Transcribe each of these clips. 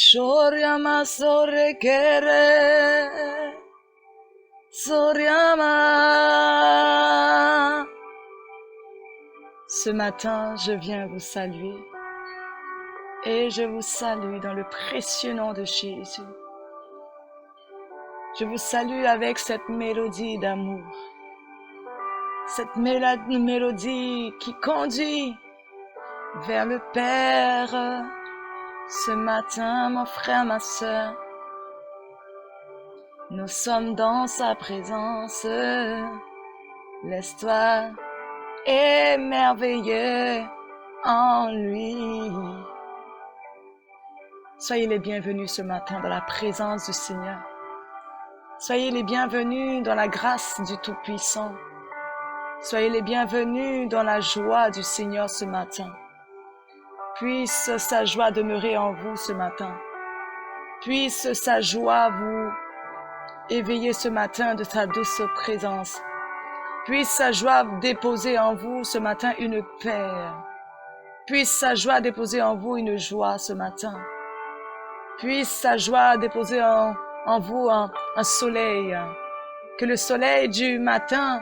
Shoriama sorekere, Soriama. Ce matin, je viens vous saluer et je vous salue dans le précieux nom de Jésus. Je vous salue avec cette mélodie d'amour, cette mélodie qui conduit vers le Père. Ce matin, mon frère, ma sœur, nous sommes dans sa présence. Laisse-toi émerveiller en lui. Soyez les bienvenus ce matin dans la présence du Seigneur. Soyez les bienvenus dans la grâce du Tout-Puissant. Soyez les bienvenus dans la joie du Seigneur ce matin. Puisse sa joie demeurer en vous ce matin. Puisse sa joie vous éveiller ce matin de sa douce présence. Puisse sa joie déposer en vous ce matin une paix. Puisse sa joie déposer en vous une joie ce matin. Puisse sa joie déposer en vous un soleil. Que le soleil du matin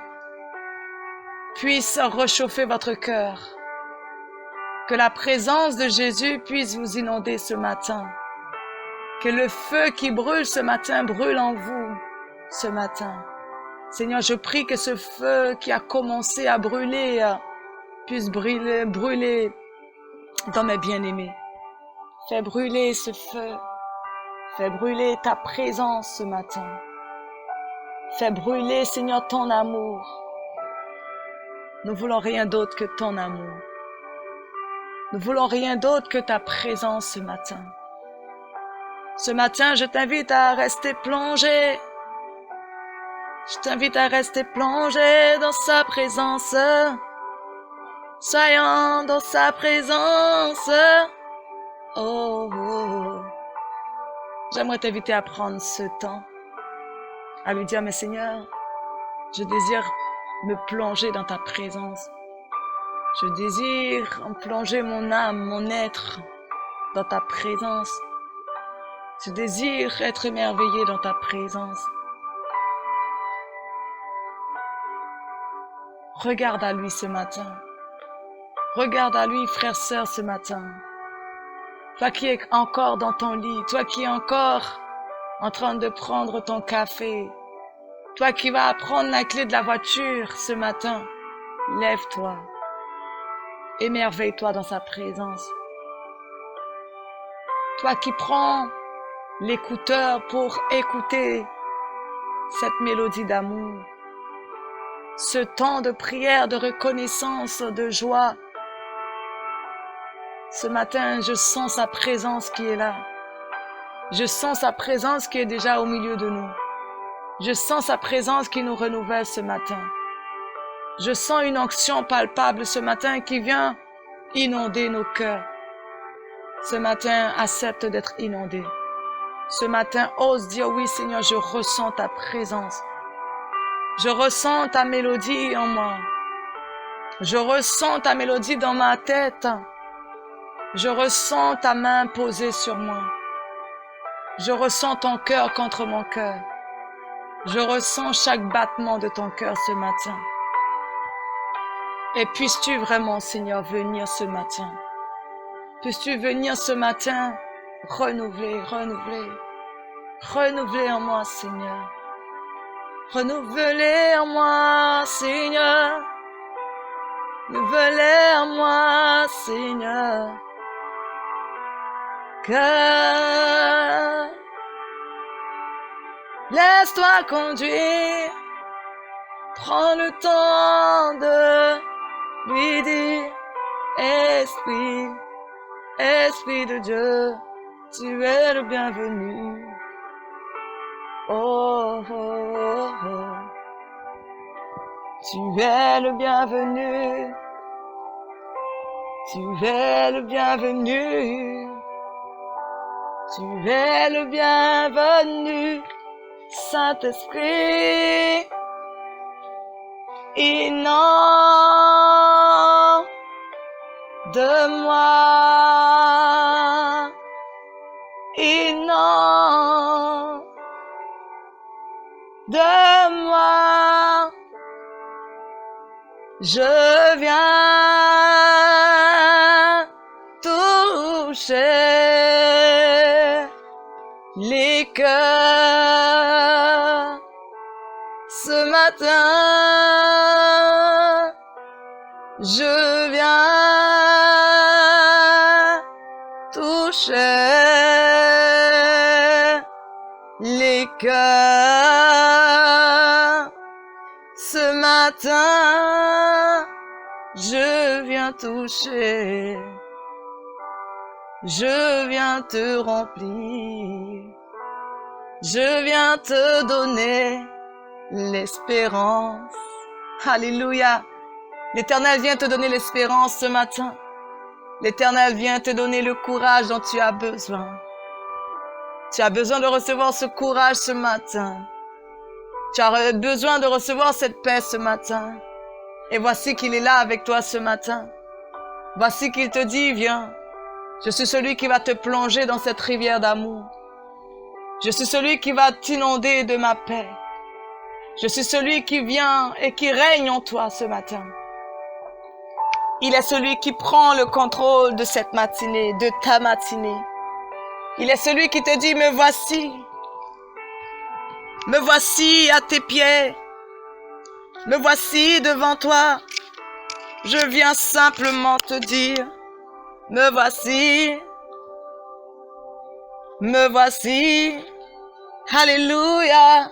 puisse réchauffer votre cœur. Que la présence de Jésus puisse vous inonder ce matin. Que le feu qui brûle ce matin brûle en vous ce matin. Seigneur, je prie que ce feu qui a commencé à brûler puisse brûler dans mes bien-aimés. Fais brûler ce feu. Fais brûler ta présence ce matin. Fais brûler, Seigneur, ton amour. Nous voulons rien d'autre que ton amour. Nous voulons rien d'autre que ta présence ce matin. Ce matin, je t'invite à rester plongé. Je t'invite à rester plongé dans sa présence. Soyons dans sa présence. Oh, oh, oh. J'aimerais t'inviter à prendre ce temps, à lui dire, mais Seigneur, je désire me plonger dans ta présence. Je désire plonger mon âme, mon être dans ta présence. Je désire être émerveillé dans ta présence. Regarde à lui ce matin. Regarde à lui, frère, sœur, ce matin. Toi qui es encore dans ton lit, toi qui es encore en train de prendre ton café, toi qui vas prendre la clé de la voiture ce matin, lève-toi. Émerveille-toi dans sa présence. Toi qui prends l'écouteur pour écouter cette mélodie d'amour, ce temps de prière, de reconnaissance, de joie. Ce matin, je sens sa présence qui est là. Je sens sa présence qui est déjà au milieu de nous. Je sens sa présence qui nous renouvelle ce matin. Je sens une onction palpable ce matin qui vient inonder nos cœurs. Ce matin, accepte d'être inondé. Ce matin, ose dire oui, Seigneur, je ressens ta présence. Je ressens ta mélodie en moi. Je ressens ta mélodie dans ma tête. Je ressens ta main posée sur moi. Je ressens ton cœur contre mon cœur. Je ressens chaque battement de ton cœur ce matin. Et puisses-tu vraiment, Seigneur, venir ce matin? Puisses-tu venir ce matin renouveler en moi, Seigneur. Renouveler en moi, Seigneur. Renouveler en moi, Seigneur. Que laisse-toi conduire. Prends le temps de lui dire, Esprit, Esprit de Dieu, tu es le bienvenu. Oh, oh, oh, oh. Tu es le bienvenu. Tu es le bienvenu. Tu es le bienvenu. Saint-Esprit, inonde de moi. Je viens toucher les cœurs ce matin. Je viens toucher les cœurs ce matin. Je viens toucher, je viens te remplir, je viens te donner l'espérance. Alléluia. L'Éternel vient te donner l'espérance ce matin. L'Éternel vient te donner le courage dont tu as besoin. Tu as besoin de recevoir ce courage ce matin. Tu as besoin de recevoir cette paix ce matin. Et voici qu'il est là avec toi ce matin. Voici qu'il te dit, viens. Je suis celui qui va te plonger dans cette rivière d'amour. Je suis celui qui va t'inonder de ma paix. Je suis celui qui vient et qui règne en toi ce matin. Il est celui qui prend le contrôle de cette matinée, de ta matinée. Il est celui qui te dit, me voici. Me voici à tes pieds. Me voici devant toi. Je viens simplement te dire, me voici. Me voici. Alléluia.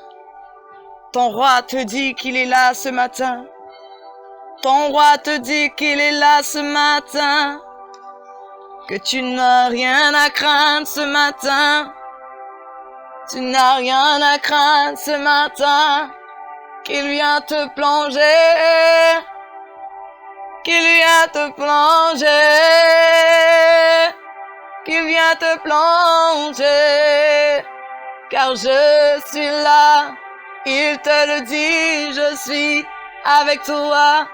Ton roi te dit qu'il est là ce matin. Ton roi te dit qu'il est là ce matin. Que tu n'as rien à craindre ce matin. Tu n'as rien à craindre ce matin. Qu'il vient te plonger. Qu'il vient te plonger. Qu'il vient te plonger. Car je suis là. Il te le dit, je suis avec toi.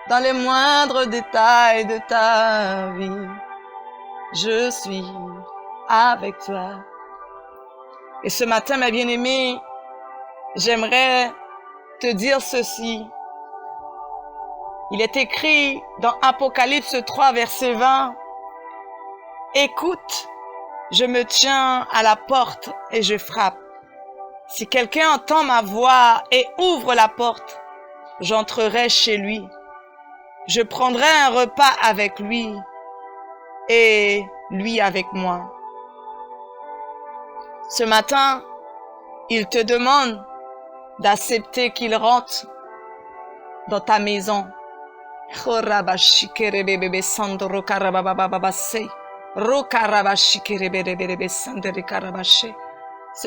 Dans les moindres détails de ta vie. Je suis avec toi. Et ce matin, ma bien-aimée, j'aimerais te dire ceci. Il est écrit dans Apocalypse 3, verset 20. Écoute, je me tiens à la porte et je frappe. Si quelqu'un entend ma voix et ouvre la porte, j'entrerai chez lui. Je prendrai un repas avec lui et lui avec moi. Ce matin, il te demande d'accepter qu'il rentre dans ta maison. Ce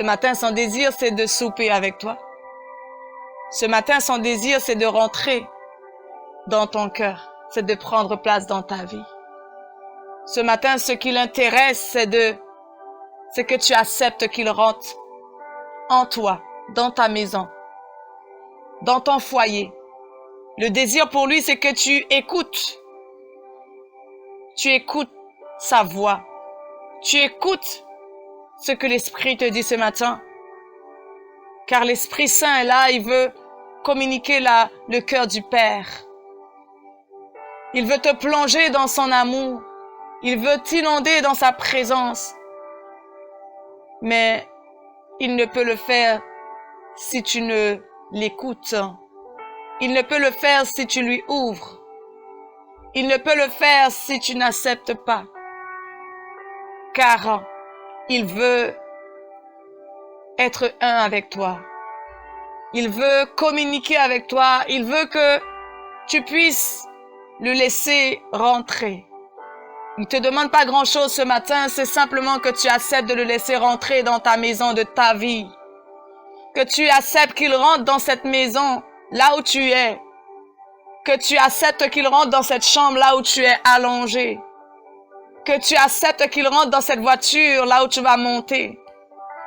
matin, son désir, c'est de souper avec toi. Ce matin, son désir, c'est de rentrer dans ton cœur, c'est de prendre place dans ta vie. Ce matin, ce qui l'intéresse, c'est que tu acceptes qu'il rentre en toi, dans ta maison, dans ton foyer. Le désir pour lui, c'est que tu écoutes. Tu écoutes sa voix. Tu écoutes ce que l'Esprit te dit ce matin. Car l'Esprit Saint est là, il veut communiquer le cœur du Père. Il veut te plonger dans son amour. Il veut t'inonder dans sa présence. Mais il ne peut le faire si tu ne l'écoutes. Il ne peut le faire si tu lui ouvres. Il ne peut le faire si tu n'acceptes pas. Car il veut être un avec toi. Il veut communiquer avec toi. Il veut que tu puisses le laisser rentrer. Il ne te demande pas grand-chose ce matin, c'est simplement que tu acceptes de le laisser rentrer dans ta maison de ta vie. Que tu acceptes qu'il rentre dans cette maison, là où tu es. Que tu acceptes qu'il rentre dans cette chambre, là où tu es allongé. Que tu acceptes qu'il rentre dans cette voiture, là où tu vas monter.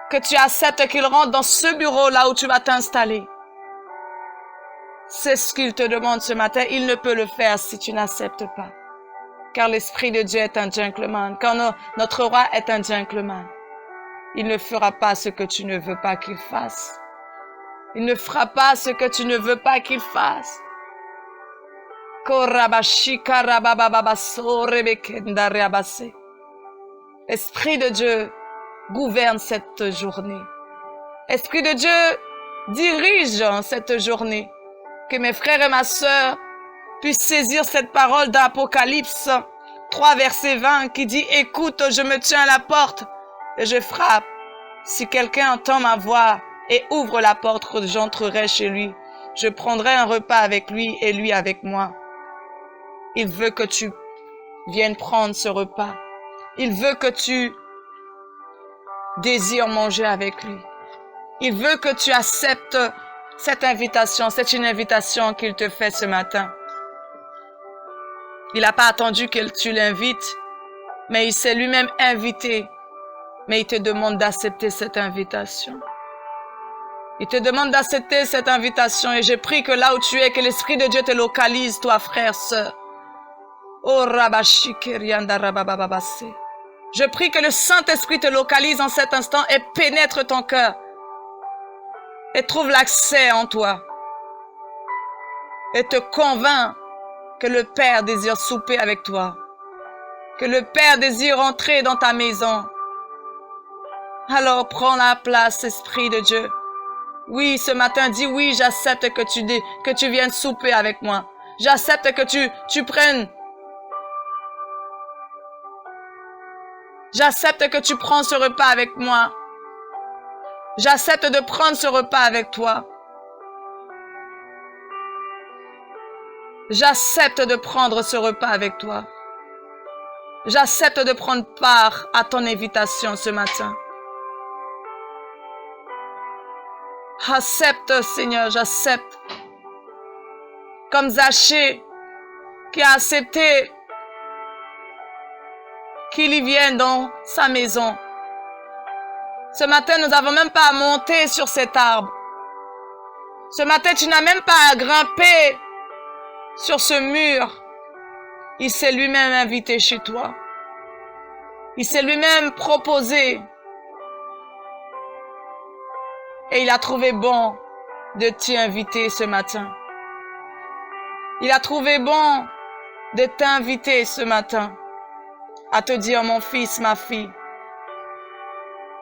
Que tu acceptes qu'il rentre dans ce bureau, là où tu vas t'installer. C'est ce qu'il te demande ce matin. Il ne peut le faire si tu n'acceptes pas. Car l'Esprit de Dieu est un gentleman. Car notre roi est un gentleman. Il ne fera pas ce que tu ne veux pas qu'il fasse. Il ne fera pas ce que tu ne veux pas qu'il fasse. Esprit de Dieu, gouverne cette journée. Esprit de Dieu, dirige cette journée. Que mes frères et ma sœur puissent saisir cette parole d'Apocalypse 3, verset 20, qui dit « Écoute, je me tiens à la porte et je frappe. Si quelqu'un entend ma voix et ouvre la porte, j'entrerai chez lui. Je prendrai un repas avec lui et lui avec moi. » Il veut que tu viennes prendre ce repas. Il veut que tu désires manger avec lui. Il veut que tu acceptes cette invitation. C'est une invitation qu'il te fait ce matin. Il n'a pas attendu que tu l'invites, mais il s'est lui-même invité. Mais il te demande d'accepter cette invitation. Il te demande d'accepter cette invitation et je prie que là où tu es, que l'Esprit de Dieu te localise, toi, frère, sœur. Oh, je prie que le Saint-Esprit te localise en cet instant et pénètre ton cœur et trouve l'accès en toi et te convainc que le Père désire souper avec toi, que le Père désire entrer dans ta maison. Alors prends la place, Esprit de Dieu. Oui, ce matin, dis oui, j'accepte que tu viennes souper avec moi. J'accepte que tu prennes. J'accepte que tu prends ce repas avec moi. J'accepte de prendre ce repas avec toi. J'accepte de prendre ce repas avec toi. J'accepte de prendre part à ton invitation ce matin. Accepte, Seigneur, j'accepte. Comme Zachée qui a accepté qu'il y vienne dans sa maison. Ce matin, nous n'avons même pas à monter sur cet arbre. Ce matin, tu n'as même pas à grimper sur ce mur. Il s'est lui-même invité chez toi. Il s'est lui-même proposé. Et il a trouvé bon de t'y inviter ce matin. Il a trouvé bon de t'inviter ce matin à te dire, mon fils, ma fille,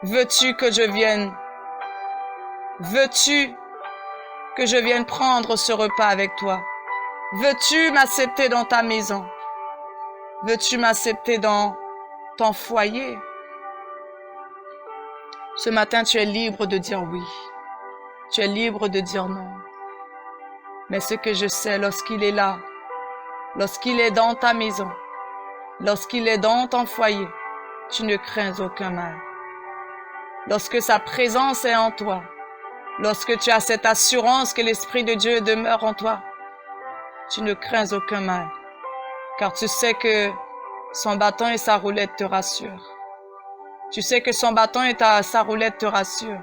veux-tu que je vienne? Veux-tu que je vienne prendre ce repas avec toi? Veux-tu m'accepter dans ta maison? Veux-tu m'accepter dans ton foyer? Ce matin, tu es libre de dire oui. Tu es libre de dire non. Mais ce que je sais, lorsqu'il est là, lorsqu'il est dans ta maison, lorsqu'il est dans ton foyer, tu ne crains aucun mal. Lorsque sa présence est en toi, lorsque tu as cette assurance que l'Esprit de Dieu demeure en toi, tu ne crains aucun mal, car tu sais que son bâton et sa roulette te rassurent. Tu sais que son bâton et sa roulette te rassurent.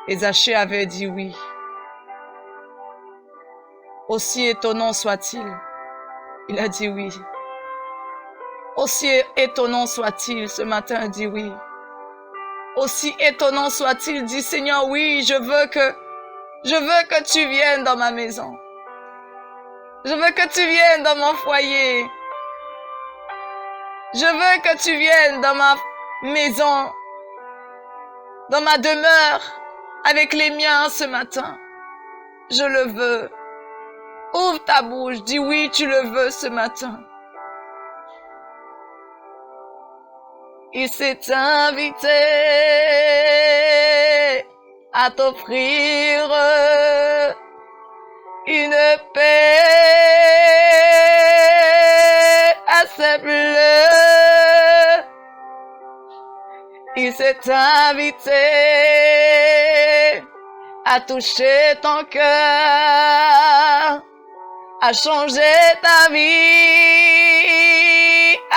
Et Zachée avait dit oui. Aussi étonnant soit-il, il a dit oui. Aussi étonnant soit-il, ce matin, dit oui. Aussi étonnant soit-il, dit Seigneur, oui, je veux que tu viennes dans ma maison. Je veux que tu viennes dans mon foyer. Je veux que tu viennes dans ma maison, dans ma demeure, avec les miens ce matin. Je le veux. Ouvre ta bouche, dis oui, tu le veux ce matin. Il s'est invité à t'offrir une paix simple. Il s'est invité à toucher ton cœur, à changer ta vie,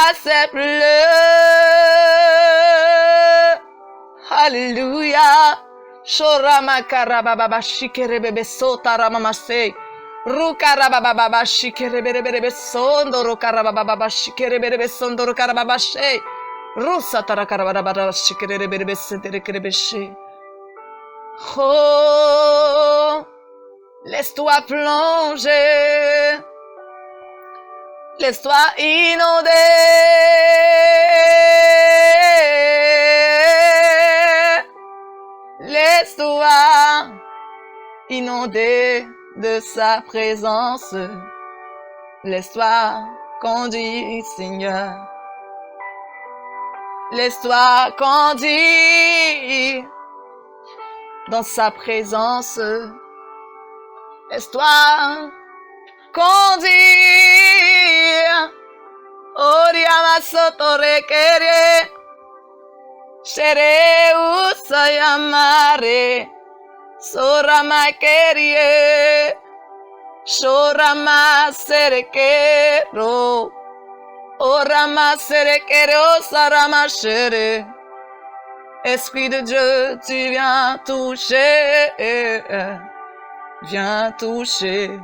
accepte-le. Alléluia. Shorama karababa shikerebe sota ramamase. Rukarababa shikerebe sondo rukarababa shikerebe sondo rukarababa she. Rusa tarakarababa shikerebe sentere she. Oh, laisse-toi plonger Laisse-toi inonder. Laisse-toi inonder de sa présence. Laisse-toi conduire, Seigneur. Laisse-toi conduire dans sa présence. Laisse-toi conduire. Oriama sotore kere. Shere usayamare. Sorama kerie. Shorama serekero. Orama serekero sarama shere. Esprit de Dieu, tu viens toucher. Viens toucher.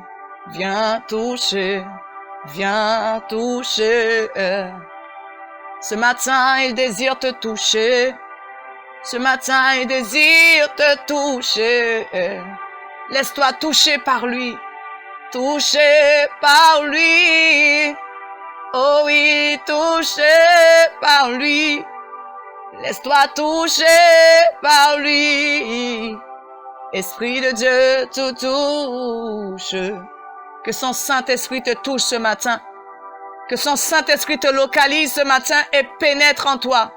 Viens toucher. Viens toucher. Ce matin, il désire te toucher. Ce matin, il désire te toucher. Laisse-toi toucher par lui. Touché par lui. Oh oui, touché par lui. Laisse-toi toucher par lui. Esprit de Dieu, tout touche. Que son Saint-Esprit te touche ce matin. Que son Saint-Esprit te localise ce matin et pénètre en toi.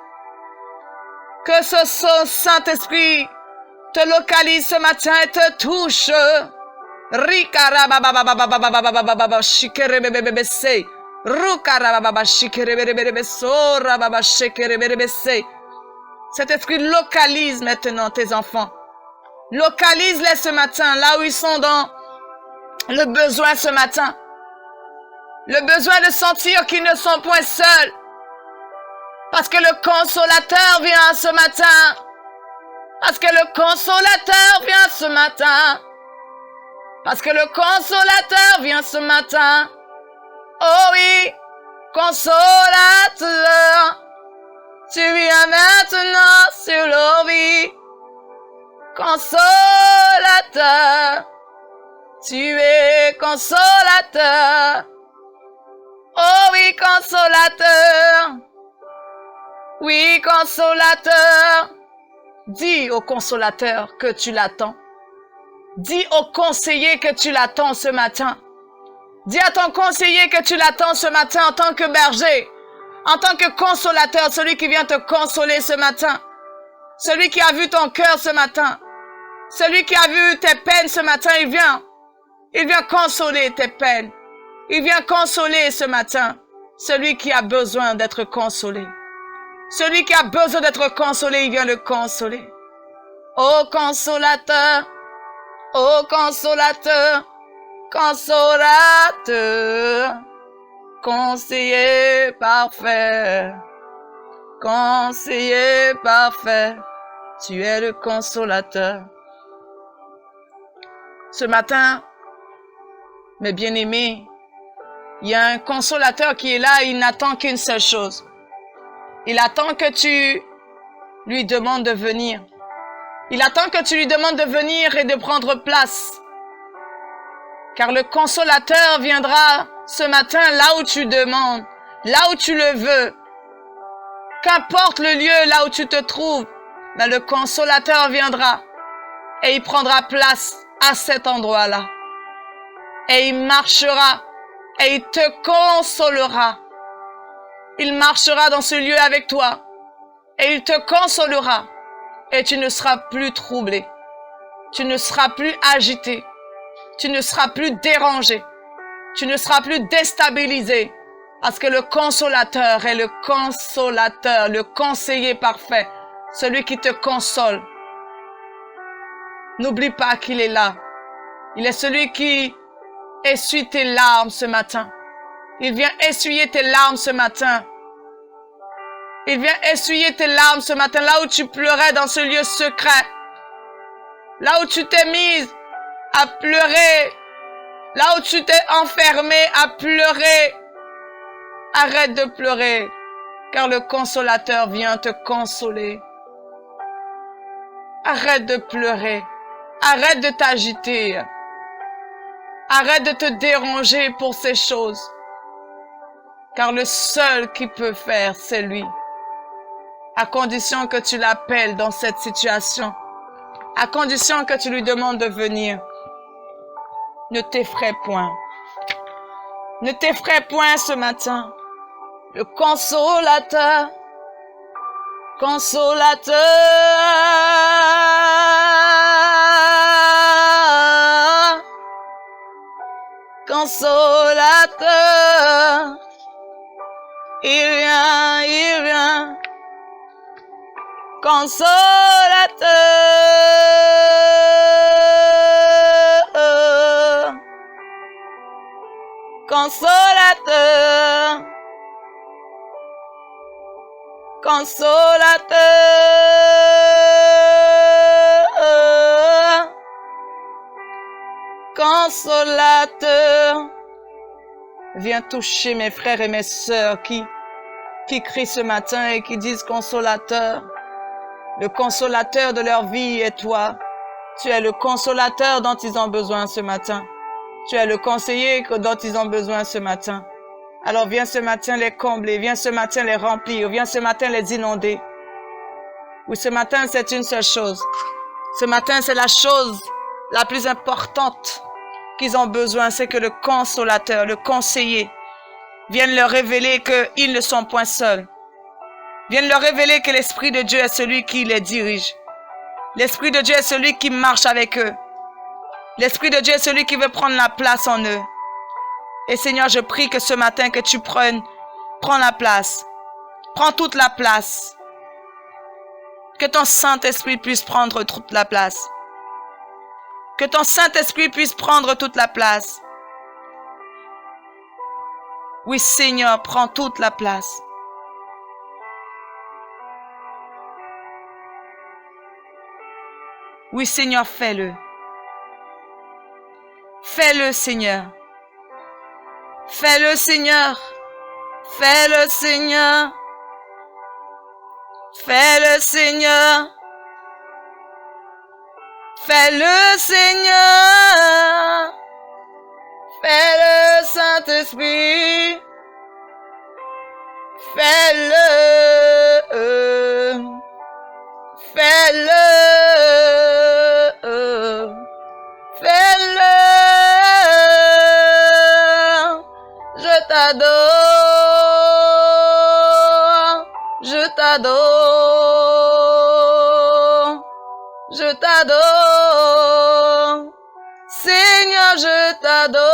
Que son Saint-Esprit te localise ce matin et te touche. Rikarababababababababababababa shikerebebebebese. Rukarabababa shikerebebebebese. Rababa shikerebebebese. Cet esprit localise maintenant tes enfants. Localise-les ce matin, là où ils sont dans le besoin ce matin. Le besoin de sentir qu'ils ne sont point seuls. Parce que le consolateur vient ce matin. Parce que le consolateur vient ce matin. Parce que le consolateur vient ce matin. Oh oui, consolateur. Tu viens maintenant sur nos vies. Consolateur. Tu es consolateur. Oh oui, consolateur. Oui, consolateur. Dis au consolateur que tu l'attends. Dis au conseiller que tu l'attends ce matin. Dis à ton conseiller que tu l'attends ce matin en tant que berger, en tant que consolateur, celui qui vient te consoler ce matin, celui qui a vu ton cœur ce matin, celui qui a vu tes peines ce matin, il vient consoler tes peines. Il vient consoler ce matin celui qui a besoin d'être consolé. Celui qui a besoin d'être consolé, il vient le consoler. Ô consolateur, ô consolateur, consolateur, conseiller parfait, conseiller parfait, tu es le consolateur. Ce matin, mes bien-aimés, il y a un consolateur qui est là, il n'attend qu'une seule chose. Il attend que tu lui demandes de venir. Il attend que tu lui demandes de venir et de prendre place. Car le consolateur viendra ce matin là où tu demandes, là où tu le veux. Qu'importe le lieu là où tu te trouves, mais le consolateur viendra et il prendra place à cet endroit-là. Et il marchera et il te consolera. Il marchera dans ce lieu avec toi et il te consolera et tu ne seras plus troublé. Tu ne seras plus agité. Tu ne seras plus dérangé. Tu ne seras plus déstabilisé parce que le consolateur est le consolateur, le conseiller parfait, celui qui te console. N'oublie pas qu'il est là. Il est celui qui essuie tes larmes ce matin. Il vient essuyer tes larmes ce matin. Il vient essuyer tes larmes ce matin, là où tu pleurais dans ce lieu secret. Là où tu t'es mise à pleurer. Là où tu t'es enfermé à pleurer. Arrête de pleurer, car le consolateur vient te consoler. Arrête de pleurer. Arrête de t'agiter. Arrête de te déranger pour ces choses. car le seul qui peut faire, c'est lui. À condition que tu l'appelles dans cette situation, à condition que tu lui demandes de venir. Ne t'effraie point. Ne t'effraie point ce matin. Le consolateur, consolateur, consolateur, il vient, consolateur, consolateur, consolateur, consolateur. Viens toucher mes frères et mes sœurs qui crient ce matin et qui disent consolateur. Le consolateur de leur vie est toi. Tu es le consolateur dont ils ont besoin ce matin. Tu es le conseiller dont ils ont besoin ce matin. Alors viens ce matin les combler, viens ce matin les remplir, viens ce matin les inonder. Oui, ce matin c'est une seule chose. Ce matin c'est la chose la plus importante qu'ils ont besoin, c'est que le consolateur, le conseiller, vienne leur révéler qu'ils ne sont point seuls. Vienne leur révéler que l'Esprit de Dieu est celui qui les dirige. L'Esprit de Dieu est celui qui marche avec eux. L'Esprit de Dieu est celui qui veut prendre la place en eux. Et Seigneur, je prie que ce matin, que tu prends la place. Prends toute la place. Que ton Saint-Esprit puisse prendre toute la place. Que ton Saint-Esprit puisse prendre toute la place. Oui, Seigneur, prends toute la place. Oui, Seigneur, fais-le. Fais-le, Seigneur. Fais-le, Seigneur. Fais-le, Seigneur. Fais-le, Seigneur. Fais-le, Seigneur. Fais-le, Saint-Esprit. Fais-le. Fais-le. Fais-le. Je t'adore. Je t'adore. Je t'adore. Seigneur, je t'adore.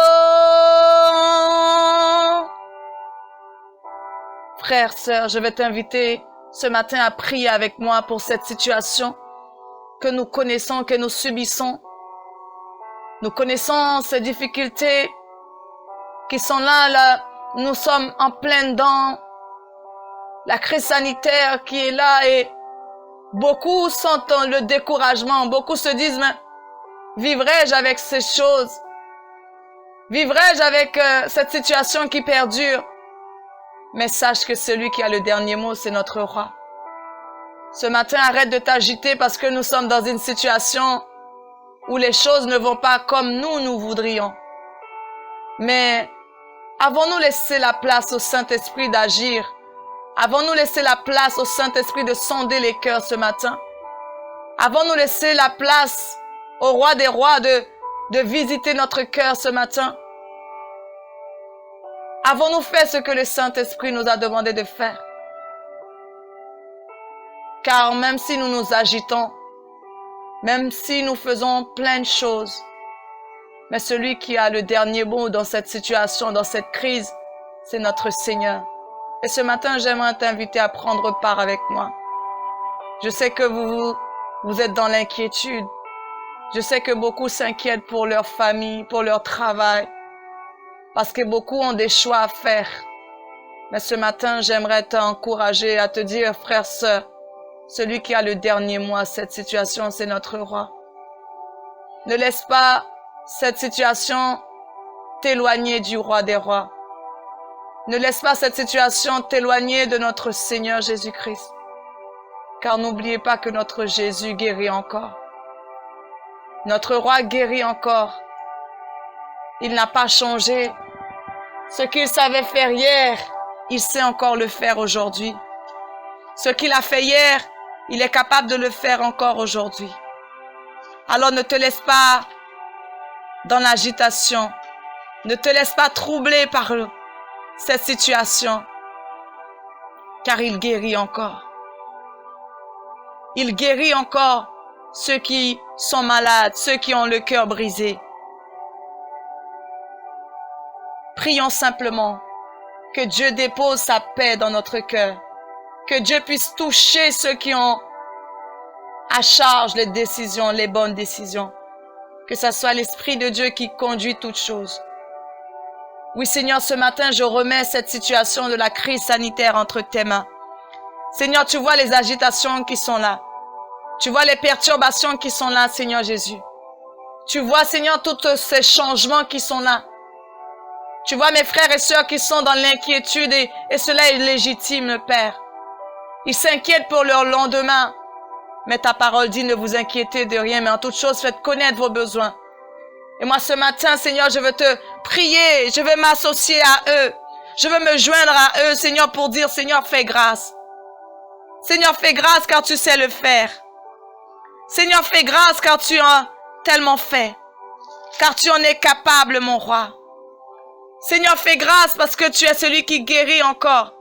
Frère, sœur, je vais t'inviter ce matin à prier avec moi pour cette situation que nous connaissons, que nous subissons. Nous connaissons ces difficultés qui sont là. Nous sommes en plein dedans. La crise sanitaire qui est là et beaucoup sont dans le découragement. Beaucoup se disent, mais vivrai-je avec ces choses? Vivrai-je avec cette situation qui perdure? Mais sache que celui qui a le dernier mot, c'est notre roi. Ce matin, arrête de t'agiter parce que nous sommes dans une situation où les choses ne vont pas comme nous voudrions. Mais avons-nous laissé la place au Saint-Esprit d'agir? Avons-nous laissé la place au Saint-Esprit de sonder les cœurs ce matin? Avons-nous laissé la place au roi des rois de visiter notre cœur ce matin? Avons-nous fait ce que le Saint-Esprit nous a demandé de faire? Car même si nous nous agitons, même si nous faisons plein de choses, mais celui qui a le dernier mot dans cette situation, dans cette crise, c'est notre Seigneur. Et ce matin, j'aimerais t'inviter à prendre part avec moi. Je sais que vous êtes dans l'inquiétude. Je sais que beaucoup s'inquiètent pour leur famille, pour leur travail, parce que beaucoup ont des choix à faire. Mais ce matin, j'aimerais t'encourager à te dire, frère, sœur, celui qui a le dernier mot à cette situation, c'est notre roi. Ne laisse pas cette situation t'éloigner du roi des rois. Ne laisse pas cette situation t'éloigner de notre Seigneur Jésus-Christ. Car n'oubliez pas que notre Jésus guérit encore. Notre roi guérit encore. Il n'a pas changé. Ce qu'il savait faire hier, il sait encore le faire aujourd'hui. Ce qu'il a fait hier, il est capable de le faire encore aujourd'hui. Alors ne te laisse pas dans l'agitation. Ne te laisse pas troubler par cette situation. Car il guérit encore. Il guérit encore ceux qui sont malades, ceux qui ont le cœur brisé. Prions simplement que Dieu dépose sa paix dans notre cœur. Que Dieu puisse toucher ceux qui ont à charge les décisions, les bonnes décisions. Que ce soit l'Esprit de Dieu qui conduit toutes choses. Oui, Seigneur, ce matin, je remets cette situation de la crise sanitaire entre tes mains. Seigneur, tu vois les agitations qui sont là. Tu vois les perturbations qui sont là, Seigneur Jésus. Tu vois, Seigneur, tous ces changements qui sont là. Tu vois mes frères et sœurs qui sont dans l'inquiétude et cela est légitime, Père. Ils s'inquiètent pour leur lendemain. Mais ta parole dit, ne vous inquiétez de rien, mais en toute chose, faites connaître vos besoins. Et moi, ce matin, Seigneur, je veux te prier, je veux m'associer à eux. Je veux me joindre à eux, Seigneur, pour dire, Seigneur, fais grâce. Seigneur, fais grâce car tu sais le faire. Seigneur, fais grâce car tu as tellement fait. Car tu en es capable, mon roi. Seigneur, fais grâce parce que tu es celui qui guérit encore.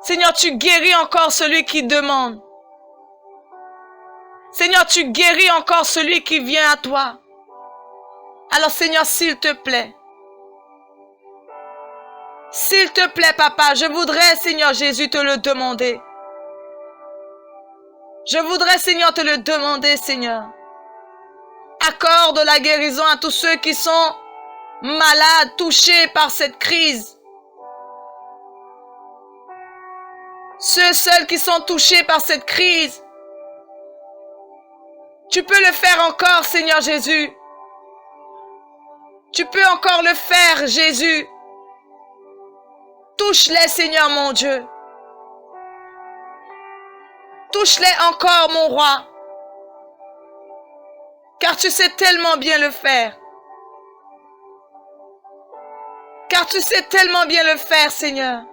Seigneur, tu guéris encore celui qui demande. Seigneur, tu guéris encore celui qui vient à toi. Alors, Seigneur, s'il te plaît, Papa, je voudrais, Seigneur Jésus, te le demander. Je voudrais, Seigneur, te le demander, Seigneur. Accorde la guérison à tous ceux qui sont malades, touchés par cette crise. Ceux seuls qui sont touchés par cette crise. Tu peux le faire encore, Seigneur Jésus. Tu peux encore le faire, Jésus. Touche-les, Seigneur mon Dieu. Touche-les encore, mon roi. Car tu sais tellement bien le faire. Car tu sais tellement bien le faire, Seigneur.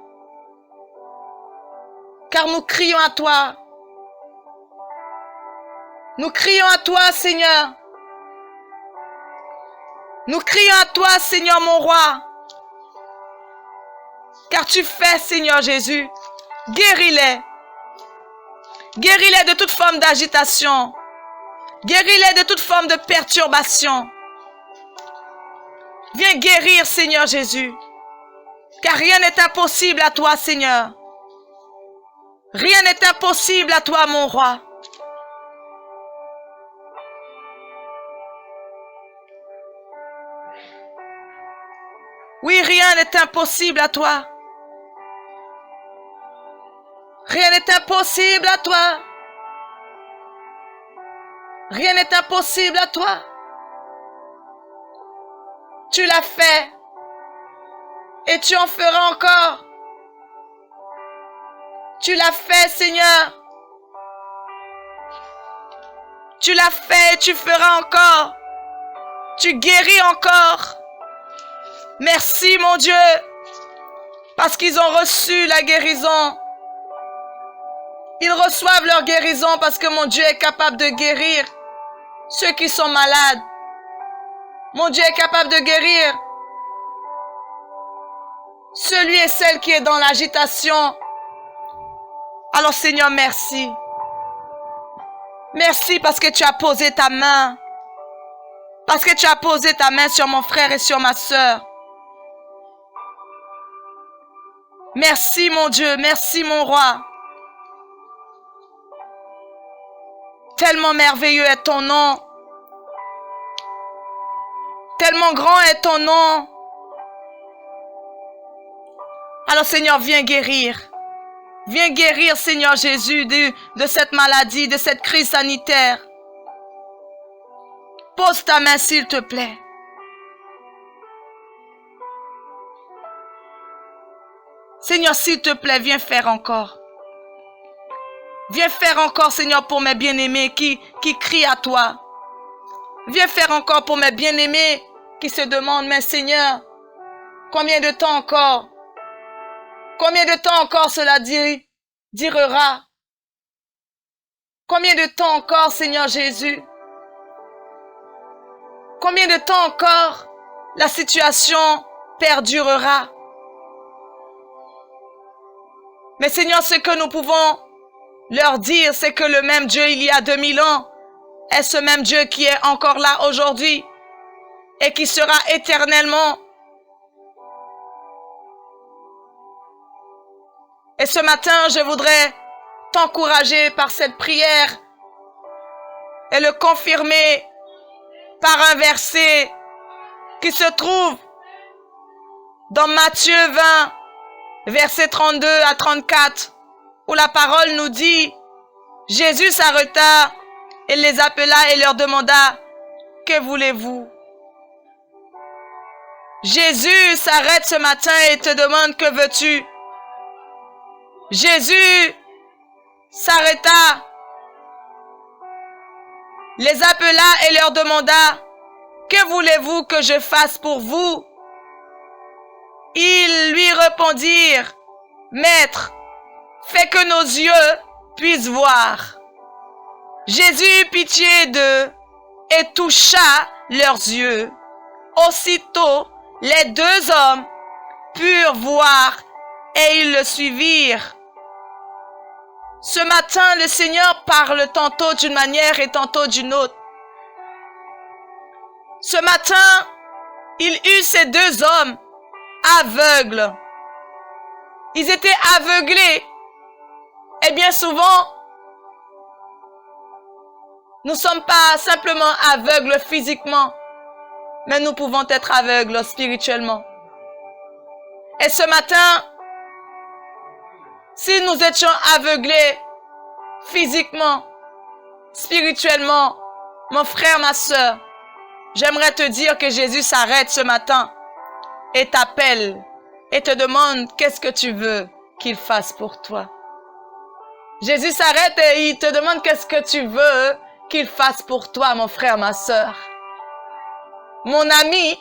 Car nous crions à toi. Nous crions à toi, Seigneur. Nous crions à toi, Seigneur mon roi. Car tu fais, Seigneur Jésus. Guéris-les. Guéris-les de toute forme d'agitation. Guéris-les de toute forme de perturbation. Viens guérir, Seigneur Jésus. Car rien n'est impossible à toi, Seigneur. Rien n'est impossible à toi, mon roi. Oui, rien n'est impossible à toi. Rien n'est impossible à toi. Rien n'est impossible à toi. Tu l'as fait. Et tu en feras encore. Tu l'as fait, Seigneur. Tu l'as fait et tu feras encore. Tu guéris encore. Merci, mon Dieu, parce qu'ils ont reçu la guérison. Ils reçoivent leur guérison parce que mon Dieu est capable de guérir ceux qui sont malades. Mon Dieu est capable de guérir celui et celle qui est dans l'agitation. Alors, Seigneur, merci. Merci parce que tu as posé ta main. Parce que tu as posé ta main sur mon frère et sur ma sœur. Merci, mon Dieu. Merci, mon roi. Tellement merveilleux est ton nom. Tellement grand est ton nom. Alors, Seigneur, viens guérir. Viens guérir, Seigneur Jésus, de cette maladie, de cette crise sanitaire. Pose ta main, s'il te plaît. Seigneur, s'il te plaît, viens faire encore. Viens faire encore, Seigneur, pour mes bien-aimés qui crient à toi. Viens faire encore pour mes bien-aimés qui se demandent, mais Seigneur, combien de temps encore? Combien de temps encore cela durera? Combien de temps encore, Seigneur Jésus? Combien de temps encore la situation perdurera? Mais Seigneur, ce que nous pouvons leur dire, c'est que le même Dieu il y a 2000 ans est ce même Dieu qui est encore là aujourd'hui et qui sera éternellement. Et ce matin, je voudrais t'encourager par cette prière et le confirmer par un verset qui se trouve dans Matthieu 20, versets 32 à 34, où la parole nous dit, Jésus s'arrêta et les appela et leur demanda, que voulez-vous? Jésus s'arrête ce matin et te demande, que veux-tu? Jésus s'arrêta, les appela et leur demanda, que voulez-vous que je fasse pour vous? Ils lui répondirent, Maître, fais que nos yeux puissent voir. Jésus eut pitié d'eux et toucha leurs yeux. Aussitôt, les deux hommes purent voir et ils le suivirent. Ce matin, le Seigneur parle tantôt d'une manière et tantôt d'une autre. Ce matin, il eut ces deux hommes aveugles. Ils étaient aveuglés. Et bien souvent, nous ne sommes pas simplement aveugles physiquement, mais nous pouvons être aveugles spirituellement. Et ce matin, si nous étions aveuglés physiquement, spirituellement, mon frère, ma sœur, j'aimerais te dire que Jésus s'arrête ce matin et t'appelle et te demande qu'est-ce que tu veux qu'il fasse pour toi. Jésus s'arrête et il te demande qu'est-ce que tu veux qu'il fasse pour toi, mon frère, ma sœur. Mon ami,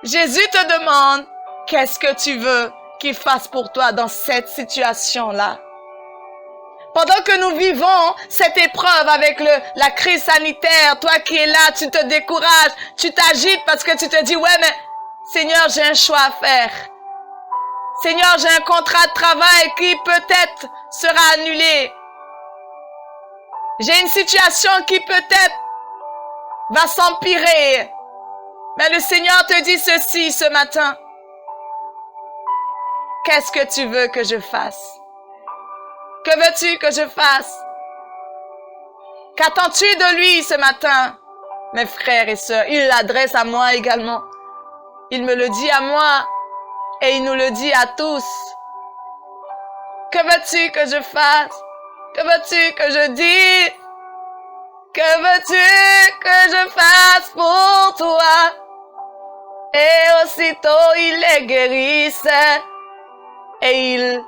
Jésus te demande qu'est-ce que tu veux qu'il fasse pour toi dans cette situation-là. Pendant que nous vivons cette épreuve avec la crise sanitaire, toi qui es là, tu te décourages, tu t'agites parce que tu te dis, ouais, mais Seigneur, j'ai un choix à faire. Seigneur, j'ai un contrat de travail qui peut-être sera annulé. J'ai une situation qui peut-être va s'empirer. Mais le Seigneur te dit ceci ce matin. Qu'est-ce que tu veux que je fasse? Que veux-tu que je fasse? Qu'attends-tu de lui ce matin? Mes frères et sœurs, il l'adresse à moi également. Il me le dit à moi et il nous le dit à tous. Que veux-tu que je fasse? Que veux-tu que je dise? Que veux-tu que je fasse pour toi? Et aussitôt ils les guérissaient et ils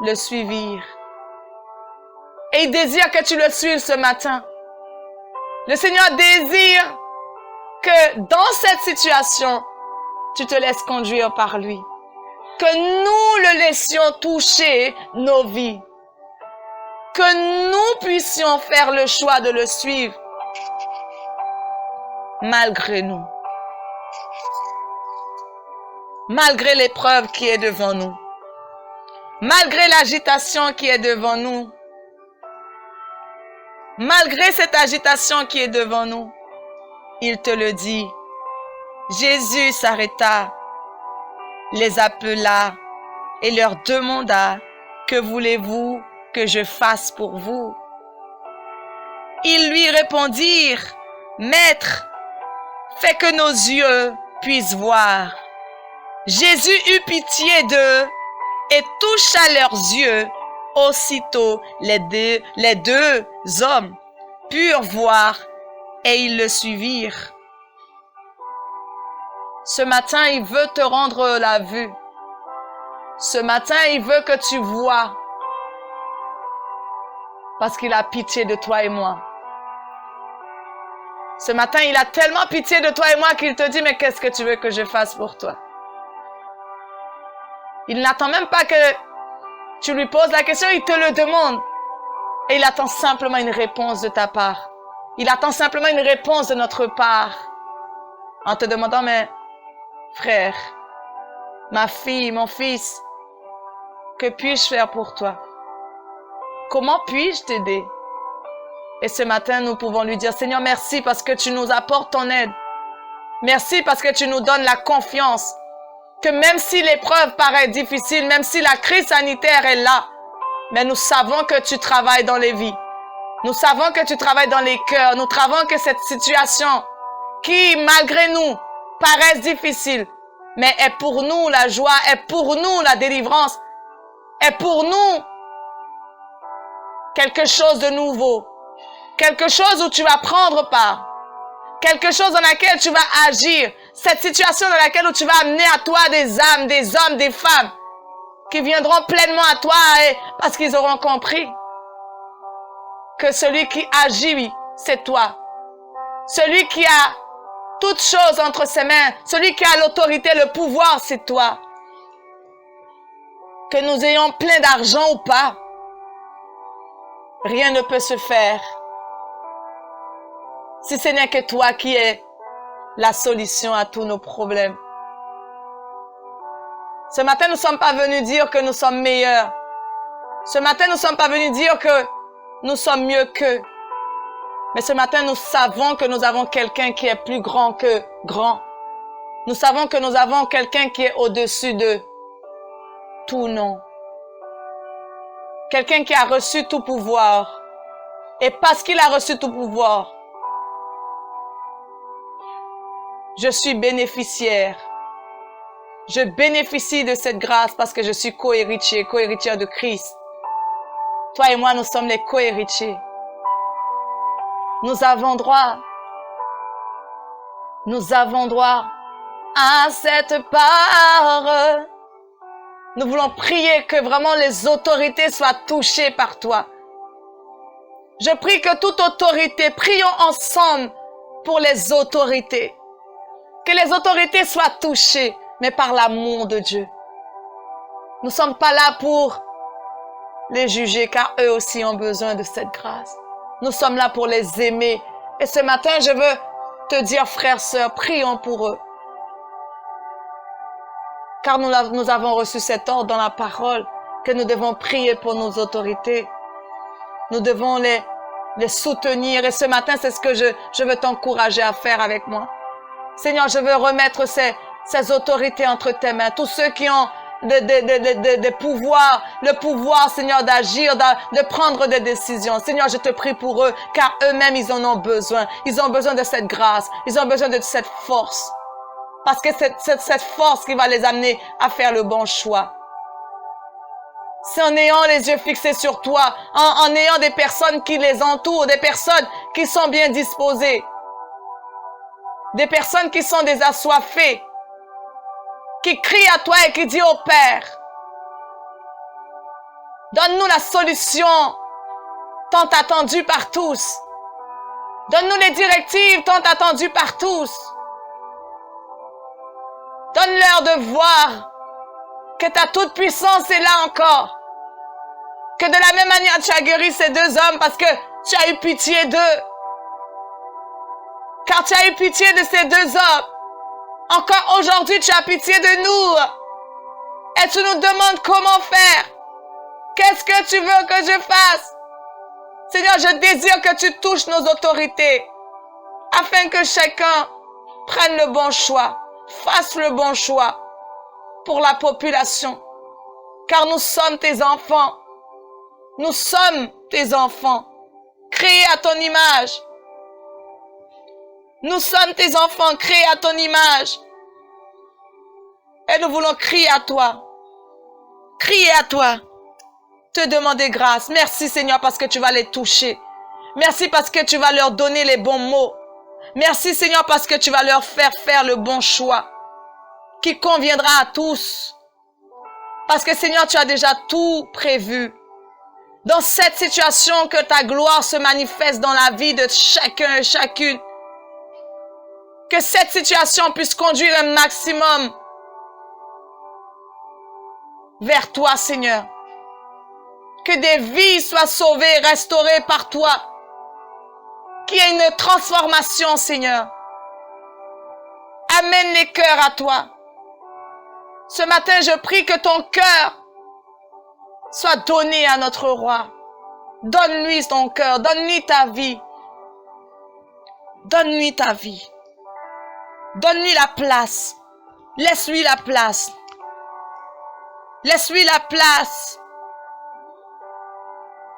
le suivirent. Et il désire que tu le suives ce matin. Le Seigneur désire que dans cette situation, tu te laisses conduire par lui. Que nous le laissions toucher nos vies. Que nous puissions faire le choix de le suivre malgré nous. Malgré l'épreuve qui est devant nous. Malgré l'agitation qui est devant nous. Malgré cette agitation qui est devant nous, il te le dit. Jésus s'arrêta, les appela et leur demanda, que voulez-vous que je fasse pour vous? Ils lui répondirent, Maître, fais que nos yeux puissent voir. Jésus eut pitié d'eux et toucha leurs yeux. Aussitôt, les deux hommes purent voir et ils le suivirent. Ce matin, il veut te rendre la vue. Ce matin, il veut que tu vois. Parce qu'il a pitié de toi et moi. Ce matin, il a tellement pitié de toi et moi qu'il te dit, mais qu'est-ce que tu veux que je fasse pour toi? Il n'attend même pas que tu lui poses la question, il te le demande. Et il attend simplement une réponse de ta part. Il attend simplement une réponse de notre part. En te demandant, mais frère, ma fille, mon fils, que puis-je faire pour toi? Comment puis-je t'aider? Et ce matin, nous pouvons lui dire, Seigneur, merci parce que tu nous apportes ton aide. Merci parce que tu nous donnes la confiance que même si l'épreuve paraît difficile, même si la crise sanitaire est là, mais nous savons que tu travailles dans les vies. Nous savons que tu travailles dans les cœurs. Nous savons que cette situation qui, malgré nous, paraît difficile, mais est pour nous la joie, est pour nous la délivrance, est pour nous quelque chose de nouveau, quelque chose où tu vas prendre part, quelque chose dans laquelle tu vas agir, cette situation dans laquelle où tu vas amener à toi des âmes, des hommes, des femmes qui viendront pleinement à toi parce qu'ils auront compris que celui qui agit, c'est toi. Celui qui a toutes choses entre ses mains, celui qui a l'autorité, le pouvoir, c'est toi. Que nous ayons plein d'argent ou pas, rien ne peut se faire si ce n'est que toi qui es la solution à tous nos problèmes. Ce matin, nous ne sommes pas venus dire que nous sommes meilleurs. Ce matin, nous ne sommes pas venus dire que nous sommes mieux qu'eux. Mais ce matin, nous savons que nous avons quelqu'un qui est plus grand que grand. Nous savons que nous avons quelqu'un qui est au-dessus de tout nom. Quelqu'un qui a reçu tout pouvoir. Et parce qu'il a reçu tout pouvoir, je suis bénéficiaire. Je bénéficie de cette grâce parce que je suis co-héritière de Christ. Toi et moi, nous sommes les co-héritiers. Nous avons droit à cette part. Nous voulons prier que vraiment les autorités soient touchées par toi. Je prie que toute autorité, prions ensemble pour les autorités. Que les autorités soient touchées, mais par l'amour de Dieu. Nous ne sommes pas là pour les juger, car eux aussi ont besoin de cette grâce. Nous sommes là pour les aimer. Et ce matin, je veux te dire, frères, sœurs, prions pour eux. Car nous avons reçu cet ordre dans la parole, que nous devons prier pour nos autorités. Nous devons les soutenir. Et ce matin, c'est ce que je veux t'encourager à faire avec moi. Seigneur, je veux remettre ces autorités entre tes mains. Tous ceux qui ont de pouvoir, le pouvoir, Seigneur, d'agir, de prendre des décisions. Seigneur, je te prie pour eux, car eux-mêmes, ils en ont besoin. Ils ont besoin de cette grâce. Ils ont besoin de cette force. Parce que c'est cette force qui va les amener à faire le bon choix. C'est en ayant les yeux fixés sur toi, en ayant des personnes qui les entourent, des personnes qui sont bien disposées, des personnes qui sont des assoiffées, qui crient à toi et qui disent au Père, donne-nous la solution tant attendue par tous. Donne-nous les directives tant attendues par tous. Donne-leur de voir que ta toute puissance est là encore. Que de la même manière tu as guéri ces deux hommes parce que tu as eu pitié d'eux. Car tu as eu pitié de ces deux hommes. Encore aujourd'hui, tu as pitié de nous. Et tu nous demandes comment faire. Qu'est-ce que tu veux que je fasse? Seigneur, je désire que tu touches nos autorités. Afin que chacun prenne le bon choix. Fasse le bon choix pour la population. Car nous sommes tes enfants. Nous sommes tes enfants. Créés à ton image. Nous sommes tes enfants créés à ton image. Et nous voulons crier à toi. Crier à toi. Te demander grâce. Merci Seigneur parce que tu vas les toucher. Merci parce que tu vas leur donner les bons mots. Merci Seigneur parce que tu vas leur faire le bon choix. Qui conviendra à tous. Parce que Seigneur, tu as déjà tout prévu. Dans cette situation, que ta gloire se manifeste dans la vie de chacun et chacune. Que cette situation puisse conduire un maximum vers toi, Seigneur. Que des vies soient sauvées, restaurées par toi. Qu'il y ait une transformation, Seigneur. Amène les cœurs à toi. Ce matin, je prie que ton cœur soit donné à notre roi. Donne-lui ton cœur, donne-lui ta vie. Donne-lui ta vie. Donne-lui la place. Laisse-lui la place. Laisse-lui la place.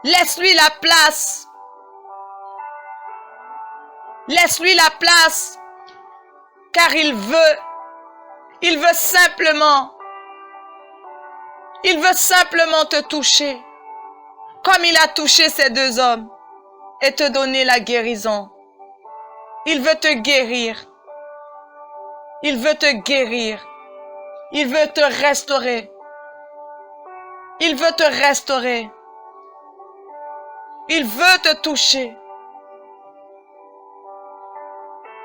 Laisse-lui la place. Laisse-lui la place. Car il veut simplement te toucher. Comme il a touché ces deux hommes et te donner la guérison. Il veut te guérir. Il veut te guérir. Il veut te restaurer. Il veut te restaurer. Il veut te toucher.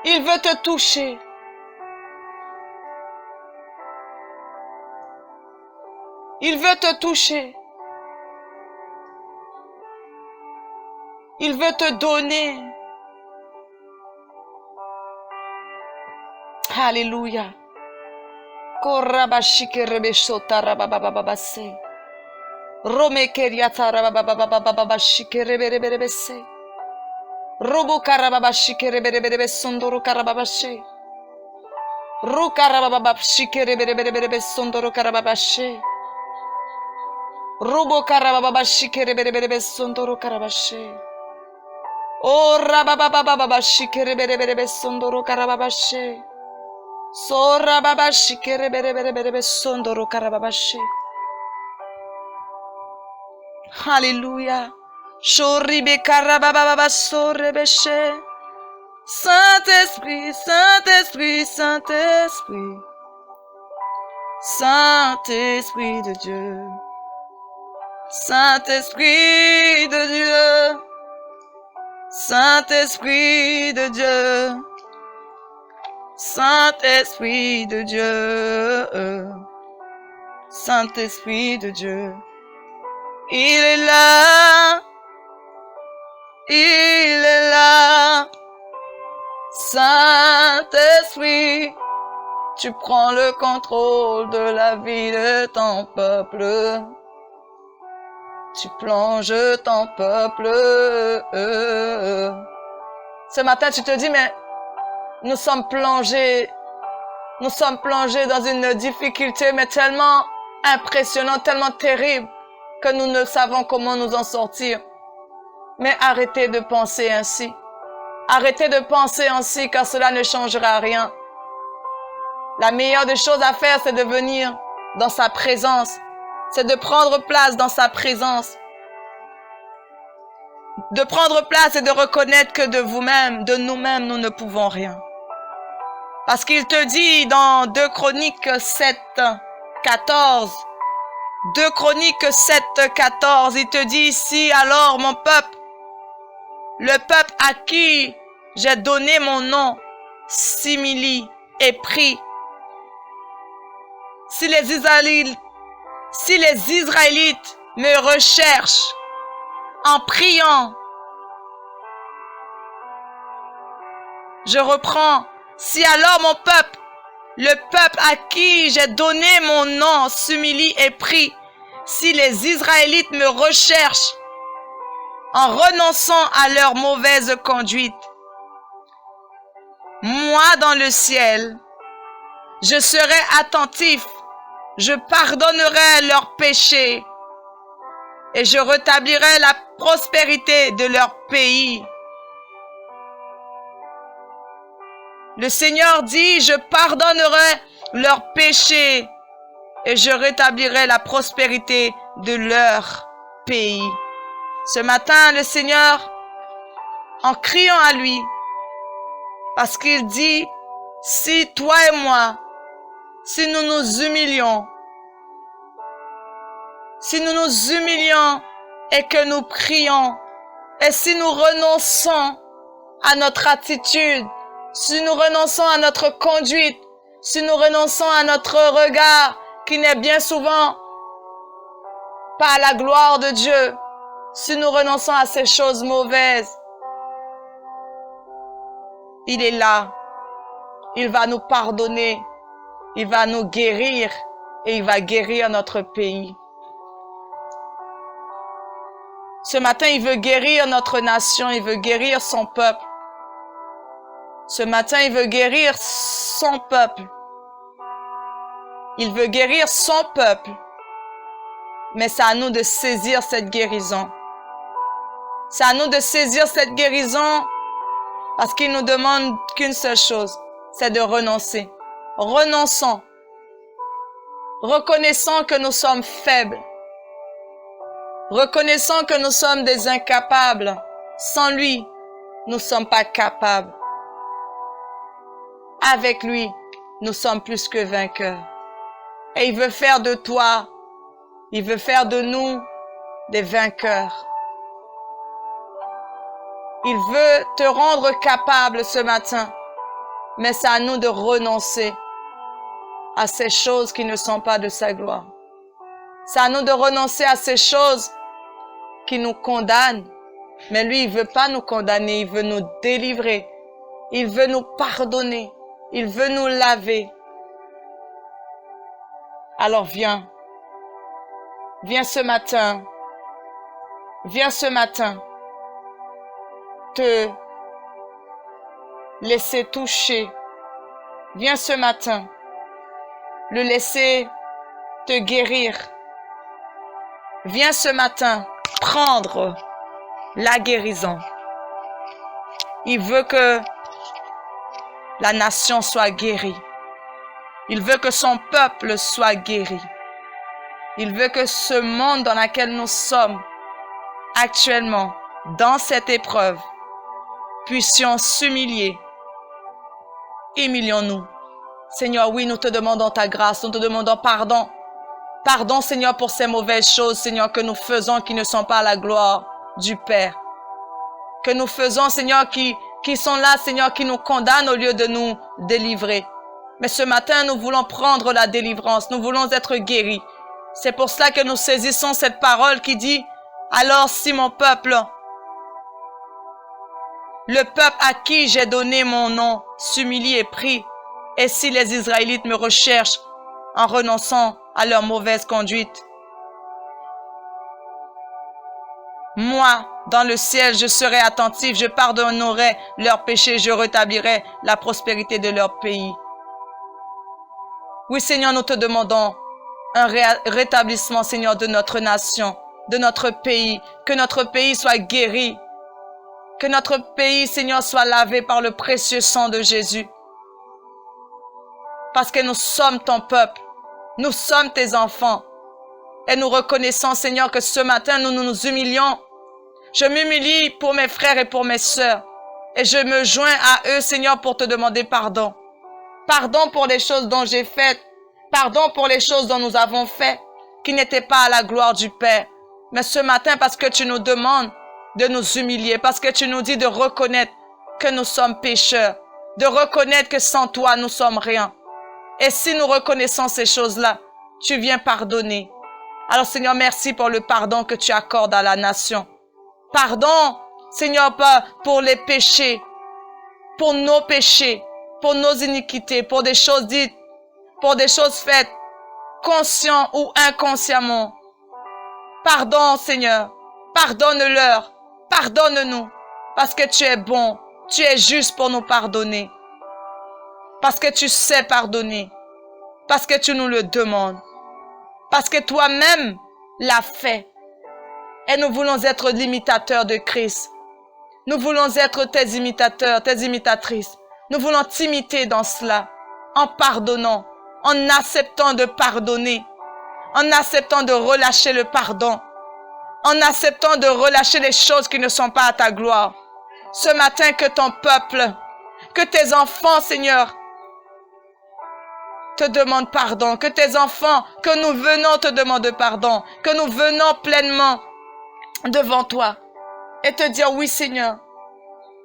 Il veut te toucher. Il veut te toucher. Il veut te donner. Alléluia. Korabashike rebeshota rababababase. Rome keriata rabababababashike reberebese. Robo karababashike reberebebe sondoro karababashe. Ru karabababashike reberebebe sondoro karababashe. Robo karabababashike reberebebe sondoro karabashe. Oh rababababashike reberebebe sondoro karababashe. So rababashike reberebebe sondoro karababashe. Alléluia. Shoribe karabababa sorebeshe. Saint-Esprit, Saint-Esprit, Saint-Esprit. Saint-Esprit de Dieu. Saint-Esprit de Dieu. Saint-Esprit de Dieu. Saint-Esprit de Dieu. Saint-Esprit de Dieu. Il est là. Il est là. Saint-Esprit, tu prends le contrôle de la vie de ton peuple. Tu plonges ton peuple. Ce matin, tu te dis, mais nous sommes plongés dans une difficulté, mais tellement impressionnante, tellement terrible, que nous ne savons comment nous en sortir. Mais arrêtez de penser ainsi. Arrêtez de penser ainsi, car cela ne changera rien. La meilleure des choses à faire, c'est de venir dans sa présence. C'est de prendre place dans sa présence. De prendre place et de reconnaître que de vous-même, de nous-mêmes, nous ne pouvons rien. Parce qu'il te dit dans 2 Chroniques 7, 14, 2 Chroniques 7, 14, il te dit ici, alors mon peuple, le peuple à qui j'ai donné mon nom, s'humilie et prie. Si les Israélites me recherchent en priant, je reprends, si alors mon peuple, le peuple à qui j'ai donné mon nom, s'humilie et prie, si les Israélites me recherchent en renonçant à leur mauvaise conduite, moi dans le ciel, je serai attentif, je pardonnerai leurs péchés et je rétablirai la prospérité de leur pays. Le Seigneur dit, je pardonnerai leurs péchés et je rétablirai la prospérité de leur pays. Ce matin, le Seigneur, en criant à lui, parce qu'il dit, si toi et moi, si nous nous humilions et que nous prions, et si nous renonçons à notre attitude, si nous renonçons à notre conduite, si nous renonçons à notre regard, qui n'est bien souvent pas à la gloire de Dieu, si nous renonçons à ces choses mauvaises, il est là. Il va nous pardonner. Il va nous guérir et il va guérir notre pays. Ce matin, il veut guérir notre nation, il veut guérir son peuple. Ce matin, il veut guérir son peuple. Il veut guérir son peuple. Mais c'est à nous de saisir cette guérison. C'est à nous de saisir cette guérison parce qu'il nous demande qu'une seule chose, c'est de renoncer. Renonçons. Reconnaissons que nous sommes faibles. Reconnaissons que nous sommes des incapables. Sans lui, nous ne sommes pas capables. Avec lui, nous sommes plus que vainqueurs. Et il veut faire de toi, il veut faire de nous des vainqueurs. Il veut te rendre capable ce matin, mais c'est à nous de renoncer à ces choses qui ne sont pas de sa gloire. C'est à nous de renoncer à ces choses qui nous condamnent. Mais lui, il veut pas nous condamner, il veut nous délivrer. Il veut nous pardonner. Il veut nous laver. Alors viens. Viens ce matin. Viens ce matin. Te laisser toucher. Viens ce matin. Le laisser te guérir. Viens ce matin prendre la guérison. Il veut que la nation soit guérie. Il veut que son peuple soit guéri. Il veut que ce monde dans lequel nous sommes actuellement, dans cette épreuve, puissions s'humilier. Humilions-nous. Seigneur, oui, nous te demandons ta grâce, nous te demandons pardon. Pardon, Seigneur, pour ces mauvaises choses, Seigneur, que nous faisons qui ne sont pas à la gloire du Père. Que nous faisons, Seigneur, qui sont là, Seigneur, qui nous condamnent au lieu de nous délivrer. Mais ce matin, nous voulons prendre la délivrance, nous voulons être guéris. C'est pour cela que nous saisissons cette parole qui dit, alors si mon peuple, le peuple à qui j'ai donné mon nom, s'humilie et prie, et si les Israélites me recherchent en renonçant à leur mauvaise conduite, moi, dans le ciel, je serai attentif, je pardonnerai leurs péchés, je rétablirai la prospérité de leur pays. Oui, Seigneur, nous te demandons un rétablissement, Seigneur, de notre nation, de notre pays, que notre pays soit guéri, que notre pays, Seigneur, soit lavé par le précieux sang de Jésus. Parce que nous sommes ton peuple, nous sommes tes enfants. Et nous reconnaissons, Seigneur, que ce matin, nous nous humilions. Je m'humilie pour mes frères et pour mes sœurs. Et je me joins à eux, Seigneur, pour te demander pardon. Pardon pour les choses dont j'ai faites. Pardon pour les choses dont nous avons fait, qui n'étaient pas à la gloire du Père. Mais ce matin, parce que tu nous demandes de nous humilier, parce que tu nous dis de reconnaître que nous sommes pécheurs, de reconnaître que sans toi, nous sommes rien. Et si nous reconnaissons ces choses-là, tu viens pardonner. Alors Seigneur, merci pour le pardon que tu accordes à la nation. Pardon, Seigneur, pour les péchés, pour nos péchés, pour nos iniquités, pour des choses dites, pour des choses faites, conscients ou inconsciemment. Pardon, Seigneur, pardonne-leur, pardonne-nous, parce que tu es bon, tu es juste pour nous pardonner, parce que tu sais pardonner, parce que tu nous le demandes, parce que toi-même l'as fait. Et nous voulons être l'imitateur de Christ. Nous voulons être tes imitateurs, tes imitatrices. Nous voulons t'imiter dans cela, en pardonnant, en acceptant de pardonner, en acceptant de relâcher le pardon, en acceptant de relâcher les choses qui ne sont pas à ta gloire. Ce matin, que ton peuple, que tes enfants, Seigneur, te demandent pardon, que tes enfants, que nous venons te demander pardon, que nous venons pleinement devant toi et te dire, oui, Seigneur,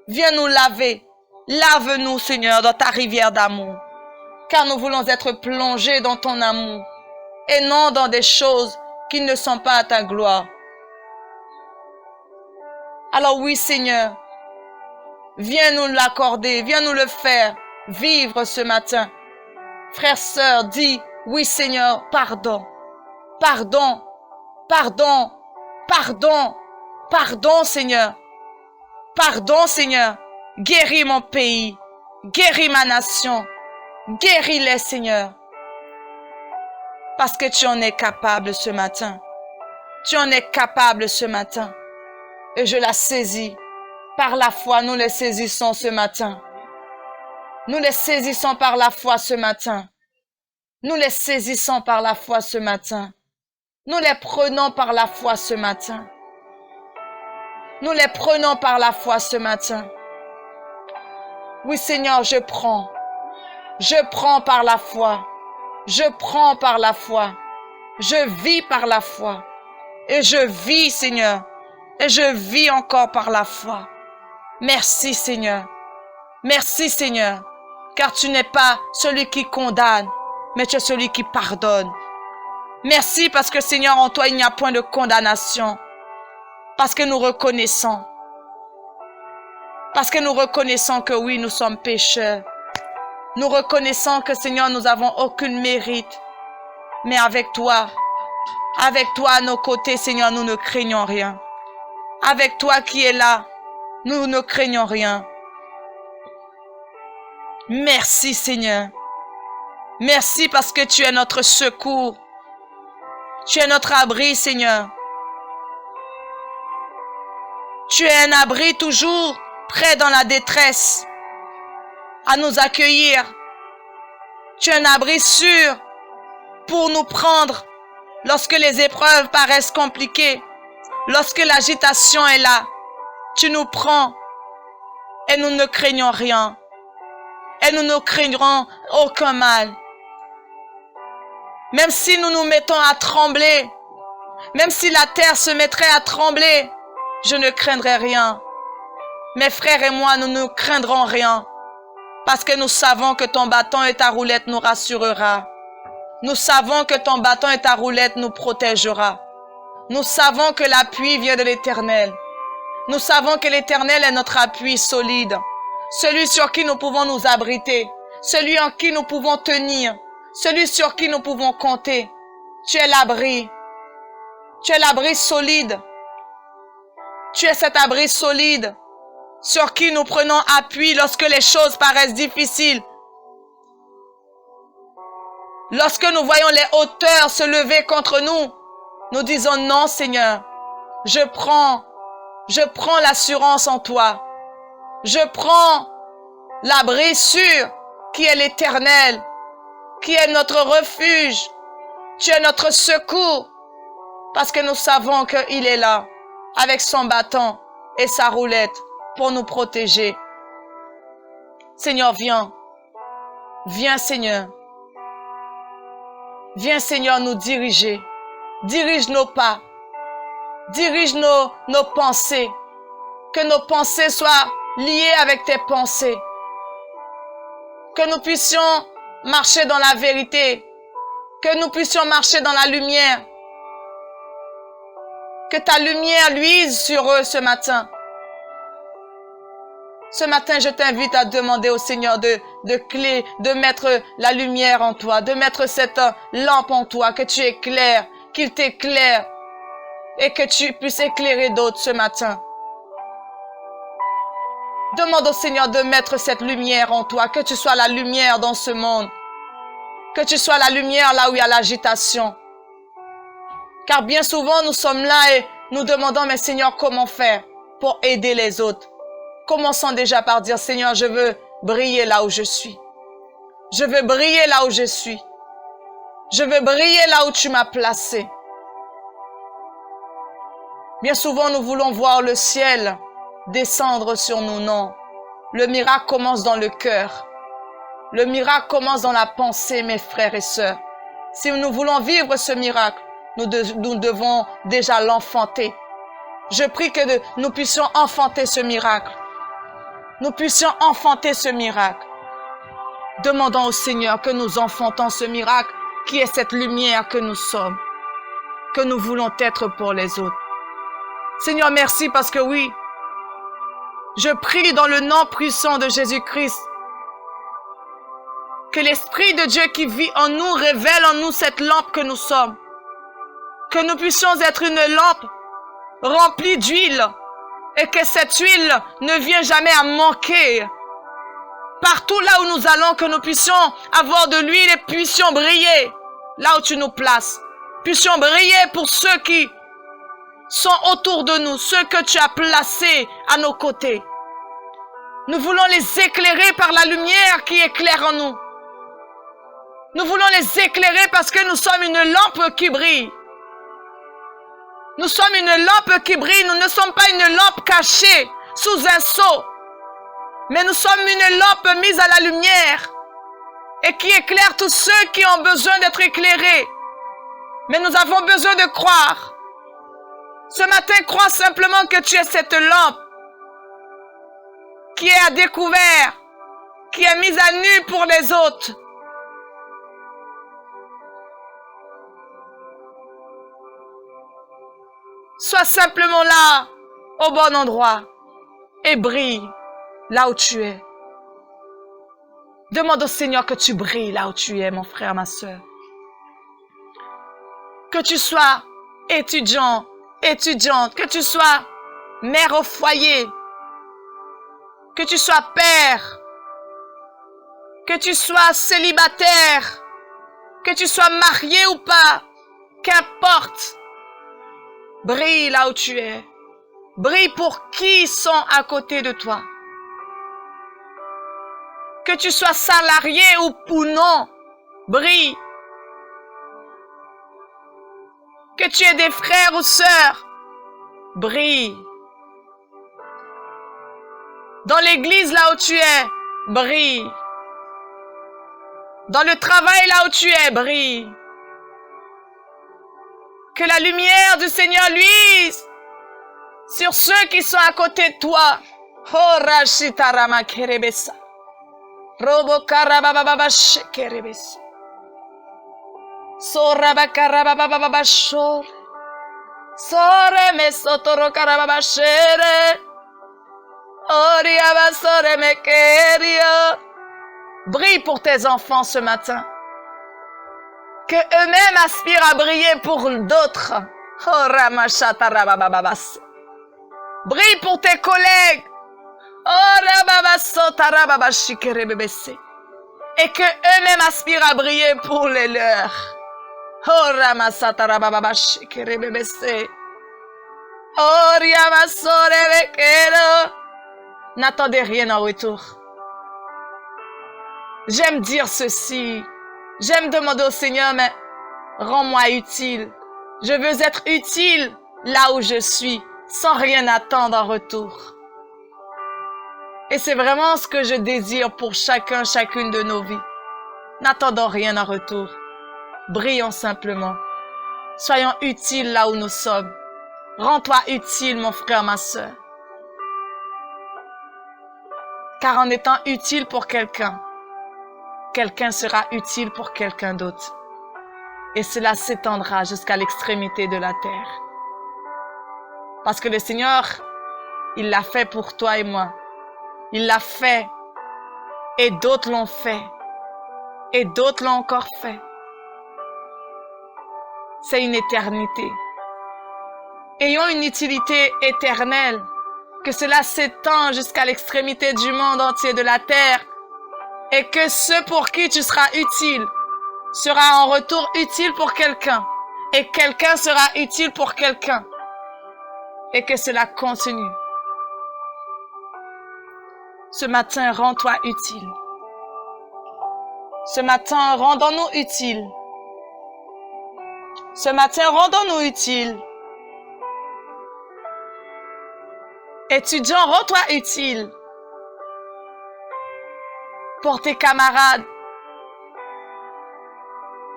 viens nous laver, lave-nous, Seigneur, dans ta rivière d'amour. Car nous voulons être plongés dans ton amour et non dans des choses qui ne sont pas à ta gloire. Alors oui, Seigneur, viens nous l'accorder, viens nous le faire vivre ce matin. Frères, sœurs, dis, oui, Seigneur, pardon, pardon, pardon, pardon, pardon, Seigneur, pardon, Seigneur, guéris mon pays, guéris ma nation, guéris-les, Seigneur, parce que tu en es capable ce matin. Tu en es capable ce matin. Et je la saisis. Par la foi, nous les saisissons ce matin. Nous les saisissons par la foi ce matin. Nous les saisissons par la foi ce matin. Nous les prenons par la foi ce matin. Nous les prenons par la foi ce matin. Oui, Seigneur, je prends. Je prends par la foi. Je prends par la foi. Je vis par la foi. Et je vis, Seigneur. Et je vis encore par la foi. Merci, Seigneur. Merci, Seigneur. Car tu n'es pas celui qui condamne, mais tu es celui qui pardonne. Merci parce que, Seigneur, en toi, il n'y a point de condamnation. Parce que nous reconnaissons. Parce que nous reconnaissons que oui, nous sommes pécheurs. Nous reconnaissons que, Seigneur, nous n'avons aucun mérite. Mais avec toi à nos côtés, Seigneur, nous ne craignons rien. Avec toi qui es là, nous ne craignons rien. Merci, Seigneur. Merci parce que tu es notre secours. Tu es notre abri, Seigneur. Tu es un abri toujours prêt dans la détresse à nous accueillir. Tu es un abri sûr pour nous prendre lorsque les épreuves paraissent compliquées. Lorsque l'agitation est là, tu nous prends et nous ne craignons rien. Et nous ne craindrons aucun mal. Même si nous nous mettons à trembler, même si la terre se mettrait à trembler, je ne craindrai rien. Mes frères et moi, nous ne craindrons rien. Parce que nous savons que ton bâton et ta roulette nous rassurera. Nous savons que ton bâton et ta roulette nous protégera. Nous savons que l'appui vient de l'Éternel. Nous savons que l'Éternel est notre appui solide. Celui sur qui nous pouvons nous abriter. Celui en qui nous pouvons tenir. Celui sur qui nous pouvons compter. Tu es l'abri. Tu es l'abri solide. Tu es cet abri solide sur qui nous prenons appui lorsque les choses paraissent difficiles. Lorsque nous voyons les hauteurs se lever contre nous, nous disons non, Seigneur. Je prends l'assurance en toi. Je prends l'abri sûr qui est l'Éternel, qui est notre refuge. Tu es notre secours parce que nous savons qu'il est là avec son bâton et sa roulette pour nous protéger. Seigneur, viens. Viens, Seigneur. Viens, Seigneur, nous diriger. Dirige nos pas. Dirige nos pensées. Que nos pensées soient liées avec tes pensées. Que nous puissions marcher dans la vérité. Que nous puissions marcher dans la lumière. Que ta lumière luise sur eux ce matin. Ce matin, je t'invite à demander au Seigneur de mettre la lumière en toi, de mettre cette lampe en toi, que tu éclaires, qu'il t'éclaire et que tu puisses éclairer d'autres ce matin. Demande au Seigneur de mettre cette lumière en toi, que tu sois la lumière dans ce monde, que tu sois la lumière là où il y a l'agitation. Car bien souvent, nous sommes là et nous demandons, mais Seigneur, comment faire pour aider les autres? Commençons déjà par dire, Seigneur, je veux briller là où je suis. Je veux briller là où je suis. Je veux briller là où tu m'as placé. Bien souvent, nous voulons voir le ciel descendre sur nous. Non. Le miracle commence dans le cœur. Le miracle commence dans la pensée, mes frères et sœurs. Si nous voulons vivre ce miracle, nous devons déjà l'enfanter. Je prie que nous puissions enfanter ce miracle. Nous puissions enfanter ce miracle. Demandons au Seigneur que nous enfantons ce miracle qui est cette lumière que nous sommes. que nous voulons être pour les autres. Seigneur, merci parce que oui, je prie dans le nom puissant de Jésus-Christ que l'Esprit de Dieu qui vit en nous révèle en nous cette lampe que nous sommes. Que nous puissions être une lampe remplie d'huile et que cette huile ne vienne jamais à manquer. Partout là où nous allons, que nous puissions avoir de l'huile et puissions briller là où tu nous places. Puissions briller pour ceux qui sont autour de nous, ceux que tu as placés à nos côtés. Nous voulons les éclairer par la lumière qui éclaire en nous. Nous voulons les éclairer parce que nous sommes une lampe qui brille. Nous sommes une lampe qui brille. Nous ne sommes pas une lampe cachée sous un seau. Mais nous sommes une lampe mise à la lumière et qui éclaire tous ceux qui ont besoin d'être éclairés. Mais nous avons besoin de croire. Ce matin, crois simplement que tu es cette lampe qui est à découvert, qui est mise à nu pour les autres. Sois simplement là, au bon endroit, et brille là où tu es. Demande au Seigneur que tu brilles là où tu es, mon frère, ma soeur. Que tu sois étudiant, étudiante, que tu sois mère au foyer, que tu sois père, que tu sois célibataire, que tu sois marié ou pas, qu'importe. Brille là où tu es. Brille pour qui sont à côté de toi. Que tu sois salarié ou non, brille. Que tu aies des frères ou sœurs, brille. Dans l'église là où tu es, brille. Dans le travail là où tu es, brille. Que la lumière du Seigneur luise sur ceux qui sont à côté de toi. Oh, Rashitarama Kerebesa. Robo Karababa Shekerebesa. Soraba Karababa Shore. Sore me Sotoro Karababa Shere. Oriaba Sore me Kerio. Brille pour tes enfants ce matin. Que eux-mêmes aspirent à briller pour d'autres. Oh, Ramashatarabababas. Brille pour tes collègues. Oh, Rababasotarababashikerebebese. Et que eux-mêmes aspirent à briller pour les leurs. Oh, Ramasatarabababashikerebebese. Oh, Riamasorebekero. N'attendez rien en retour. J'aime dire ceci. J'aime demander au Seigneur, mais rends-moi utile. Je veux être utile là où je suis, sans rien attendre en retour. Et c'est vraiment ce que je désire pour chacune de nos vies. N'attendons rien en retour. Brillons simplement. Soyons utiles là où nous sommes. Rends-toi utile, mon frère, ma sœur. Car en étant utile pour quelqu'un, quelqu'un sera utile pour quelqu'un d'autre. Et cela s'étendra jusqu'à l'extrémité de la terre. Parce que le Seigneur, il l'a fait pour toi et moi. Il l'a fait. Et d'autres l'ont fait. Et d'autres l'ont encore fait. C'est une éternité. Ayons une utilité éternelle. Que cela s'étend jusqu'à l'extrémité du monde entier de la terre. Et que ce pour qui tu seras utile sera en retour utile pour quelqu'un. Et quelqu'un sera utile pour quelqu'un. Et que cela continue. Ce matin, rends-toi utile. Ce matin, rendons-nous utiles. Ce matin, rendons-nous utiles. Étudiant, rends-toi utile. Pour tes camarades.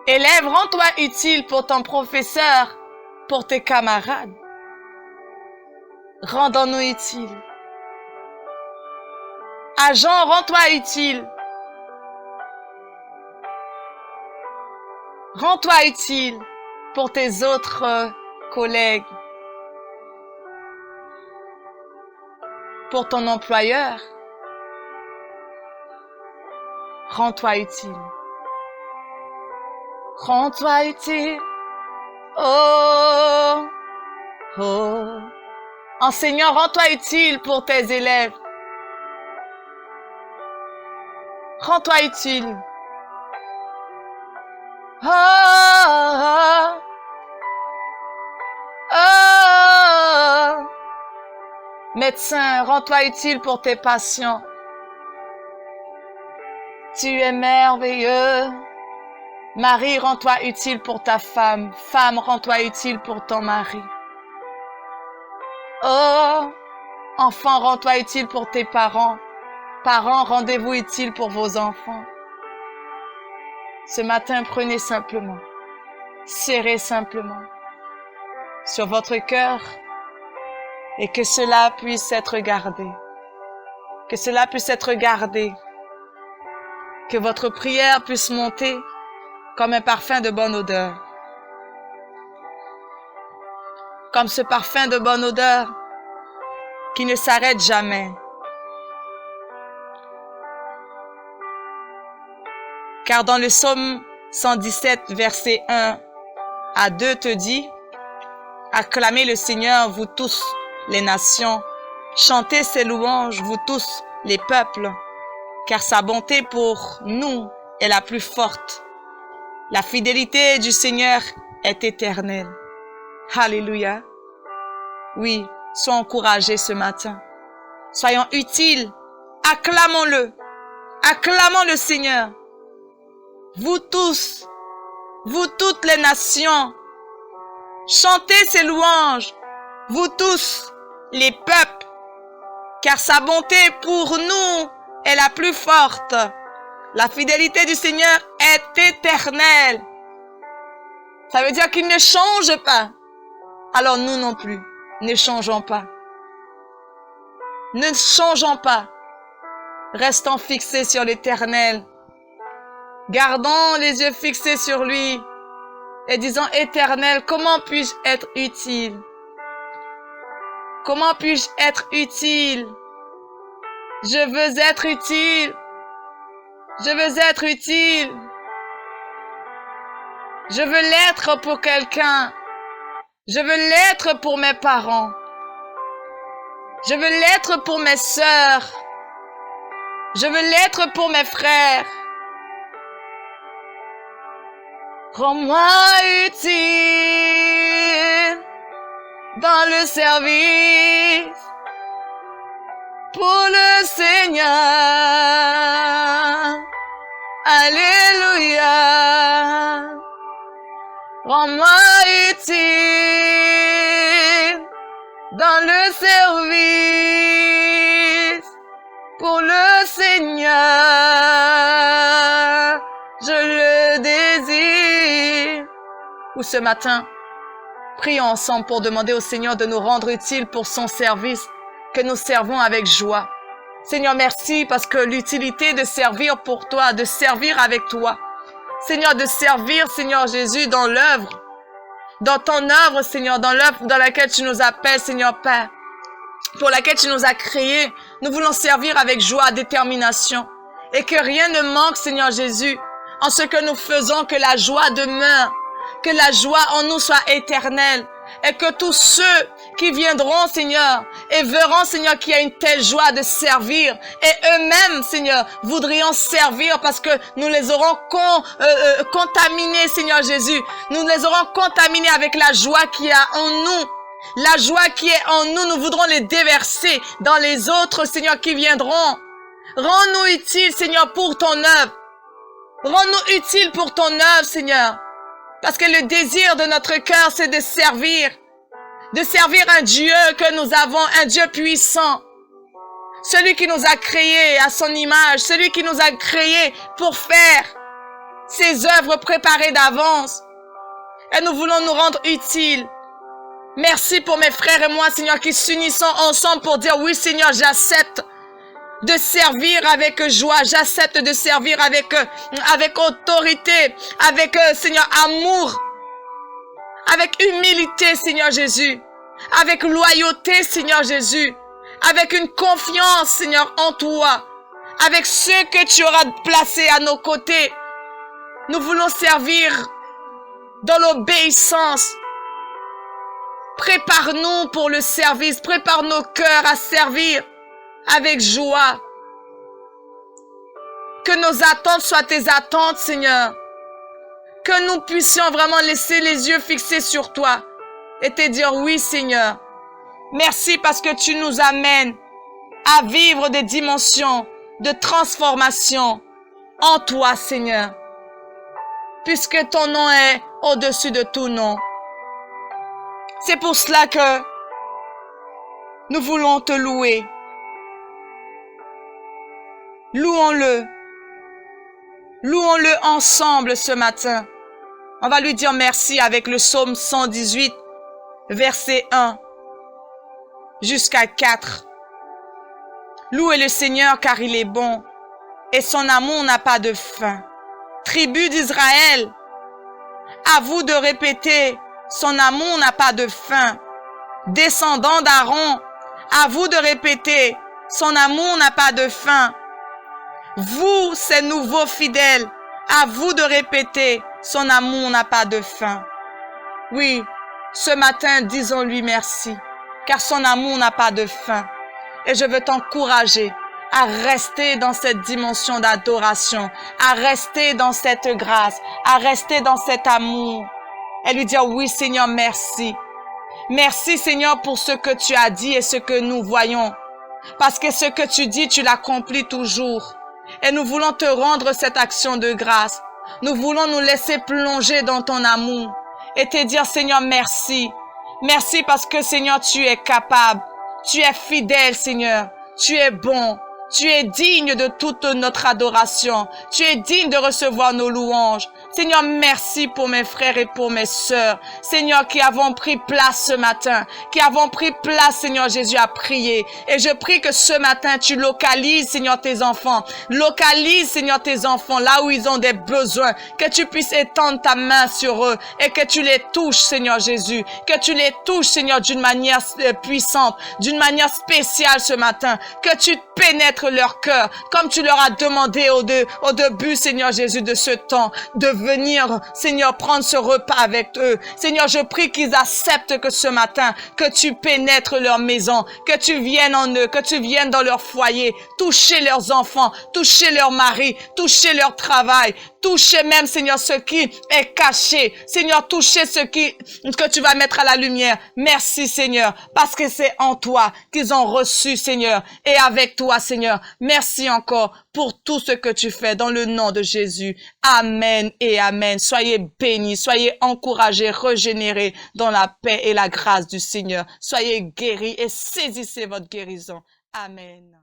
Élève, rends-toi utile pour ton professeur, pour tes camarades. Rendons-nous utiles. Agent, rends-toi utile. Rends-toi utile. pour tes autres collègues, pour ton employeur. Rends-toi utile. Rends-toi utile. Oh, oh. Enseignant, rends-toi utile pour tes élèves. Rends-toi utile. Oh, oh, oh. Médecin, rends-toi utile pour tes patients. Tu es merveilleux. Marie, rends-toi utile pour ta femme. Femme, rends-toi utile pour ton mari. Oh, enfant, rends-toi utile pour tes parents. Parents, rendez-vous utile pour vos enfants. Ce matin, prenez simplement, serrez simplement sur votre cœur et que cela puisse être gardé. Que cela puisse être gardé. Que votre prière puisse monter comme un parfum de bonne odeur. Comme ce parfum de bonne odeur qui ne s'arrête jamais. Car dans le psaume 117, verset 1 à 2 te dit, « Acclamez le Seigneur, vous tous les nations, chantez ses louanges, vous tous les peuples, car sa bonté pour nous est la plus forte. La fidélité du Seigneur est éternelle. » Alléluia. Oui, sois encouragés ce matin. Soyons utiles. Acclamons-le. Acclamons le Seigneur. Vous tous, vous toutes les nations, chantez ses louanges. Vous tous, les peuples, car sa bonté pour nous est la plus forte. La fidélité du Seigneur est éternelle. Ça veut dire qu'il ne change pas. Alors nous non plus, ne changeons pas. Ne changeons pas. Restons fixés sur l'Éternel. Gardons les yeux fixés sur lui et disons, Éternel, comment puis-je être utile? Comment puis-je être utile? Je veux être utile. Je veux être utile. Je veux l'être pour quelqu'un. Je veux l'être pour mes parents. Je veux l'être pour mes sœurs. Je veux l'être pour mes frères. Rends-moi utile dans le service pour le Seigneur. Alléluia. Rends-moi utile dans le service pour le Seigneur. Je le désire. Ou ce matin, prions ensemble pour demander au Seigneur de nous rendre utiles pour son service, que nous servons avec joie. Seigneur, merci parce que l'utilité de servir pour toi, de servir avec toi, Seigneur, de servir, Seigneur Jésus, dans l'œuvre, dans ton œuvre, Seigneur, dans l'œuvre dans laquelle tu nous appelles, Seigneur Père, pour laquelle tu nous as créés. Nous voulons servir avec joie, détermination, et que rien ne manque, Seigneur Jésus, en ce que nous faisons, que la joie demeure, que la joie en nous soit éternelle, et que tous ceux qui viendront, Seigneur, et verront, Seigneur, qu'il y a une telle joie de servir, et eux-mêmes, Seigneur, voudrions servir parce que nous les aurons contaminés, Seigneur Jésus. Nous les aurons contaminés avec la joie qui est en nous. La joie qui est en nous, nous voudrons les déverser dans les autres, Seigneur, qui viendront. Rends-nous utiles, Seigneur, pour ton œuvre. Rends-nous utiles pour ton œuvre, Seigneur. Parce que le désir de notre cœur, c'est de servir un Dieu que nous avons, un Dieu puissant. Celui qui nous a créés à son image, celui qui nous a créés pour faire ses œuvres préparées d'avance. Et nous voulons nous rendre utiles. Merci pour mes frères et moi, Seigneur, qui s'unissons ensemble pour dire, oui, Seigneur, j'accepte de servir avec joie, j'accepte de servir avec autorité, avec, Seigneur, amour. avec humilité, Seigneur Jésus, avec loyauté, Seigneur Jésus, avec une confiance, Seigneur, en toi, avec ceux que tu auras placés à nos côtés. Nous voulons servir dans l'obéissance. Prépare-nous pour le service, prépare nos cœurs à servir avec joie. Que nos attentes soient tes attentes, Seigneur. Que nous puissions vraiment laisser les yeux fixés sur toi et te dire oui, Seigneur. Merci parce que tu nous amènes à vivre des dimensions de transformation en toi, Seigneur. Puisque ton nom est au-dessus de tout nom. C'est pour cela que nous voulons te louer. Louons-le. Louons-le ensemble ce matin. On va lui dire merci avec le psaume 118, verset 1 jusqu'à 4. Louez le Seigneur car il est bon et son amour n'a pas de fin. Tribu d'Israël, à vous de répéter, son amour n'a pas de fin. Descendants d'Aaron, à vous de répéter, son amour n'a pas de fin. Vous, ces nouveaux fidèles, à vous de répéter, son amour n'a pas de fin. Oui, ce matin, disons-lui merci, car son amour n'a pas de fin. Et je veux t'encourager à rester dans cette dimension d'adoration, à rester dans cette grâce, à rester dans cet amour. Et lui dire, oui Seigneur, merci. Merci Seigneur pour ce que tu as dit et ce que nous voyons. Parce que ce que tu dis, tu l'accomplis toujours. Et nous voulons te rendre cette action de grâce. Nous voulons nous laisser plonger dans ton amour et te dire, Seigneur, merci. Merci parce que, Seigneur, tu es capable. Tu es fidèle, Seigneur. Tu es bon. Tu es digne de toute notre adoration. Tu es digne de recevoir nos louanges. Seigneur, merci pour mes frères et pour mes sœurs. Seigneur, qui avons pris place ce matin, qui avons pris place, Seigneur Jésus, à prier. Et je prie que ce matin, tu localises, Seigneur, tes enfants. Localise, Seigneur, tes enfants là où ils ont des besoins. Que tu puisses étendre ta main sur eux et que tu les touches, Seigneur Jésus. Que tu les touches, Seigneur, d'une manière puissante, d'une manière spéciale ce matin. Que tu pénètres leur cœur, comme tu leur as demandé au début, Seigneur Jésus, de ce temps, de venir, Seigneur, prendre ce repas avec eux. Seigneur, je prie qu'ils acceptent que ce matin, que tu pénètres leur maison, que tu viennes en eux, que tu viennes dans leur foyer, toucher leurs enfants, toucher leur mari, toucher leur travail, toucher même, Seigneur, ce qui est caché. Seigneur, toucher ce que tu vas mettre à la lumière. Merci, Seigneur, parce que c'est en toi qu'ils ont reçu, Seigneur, et avec toi, Seigneur. Merci encore pour tout ce que tu fais dans le nom de Jésus. Amen et amen. Soyez bénis, soyez encouragés, régénérés dans la paix et la grâce du Seigneur. Soyez guéris et saisissez votre guérison. Amen.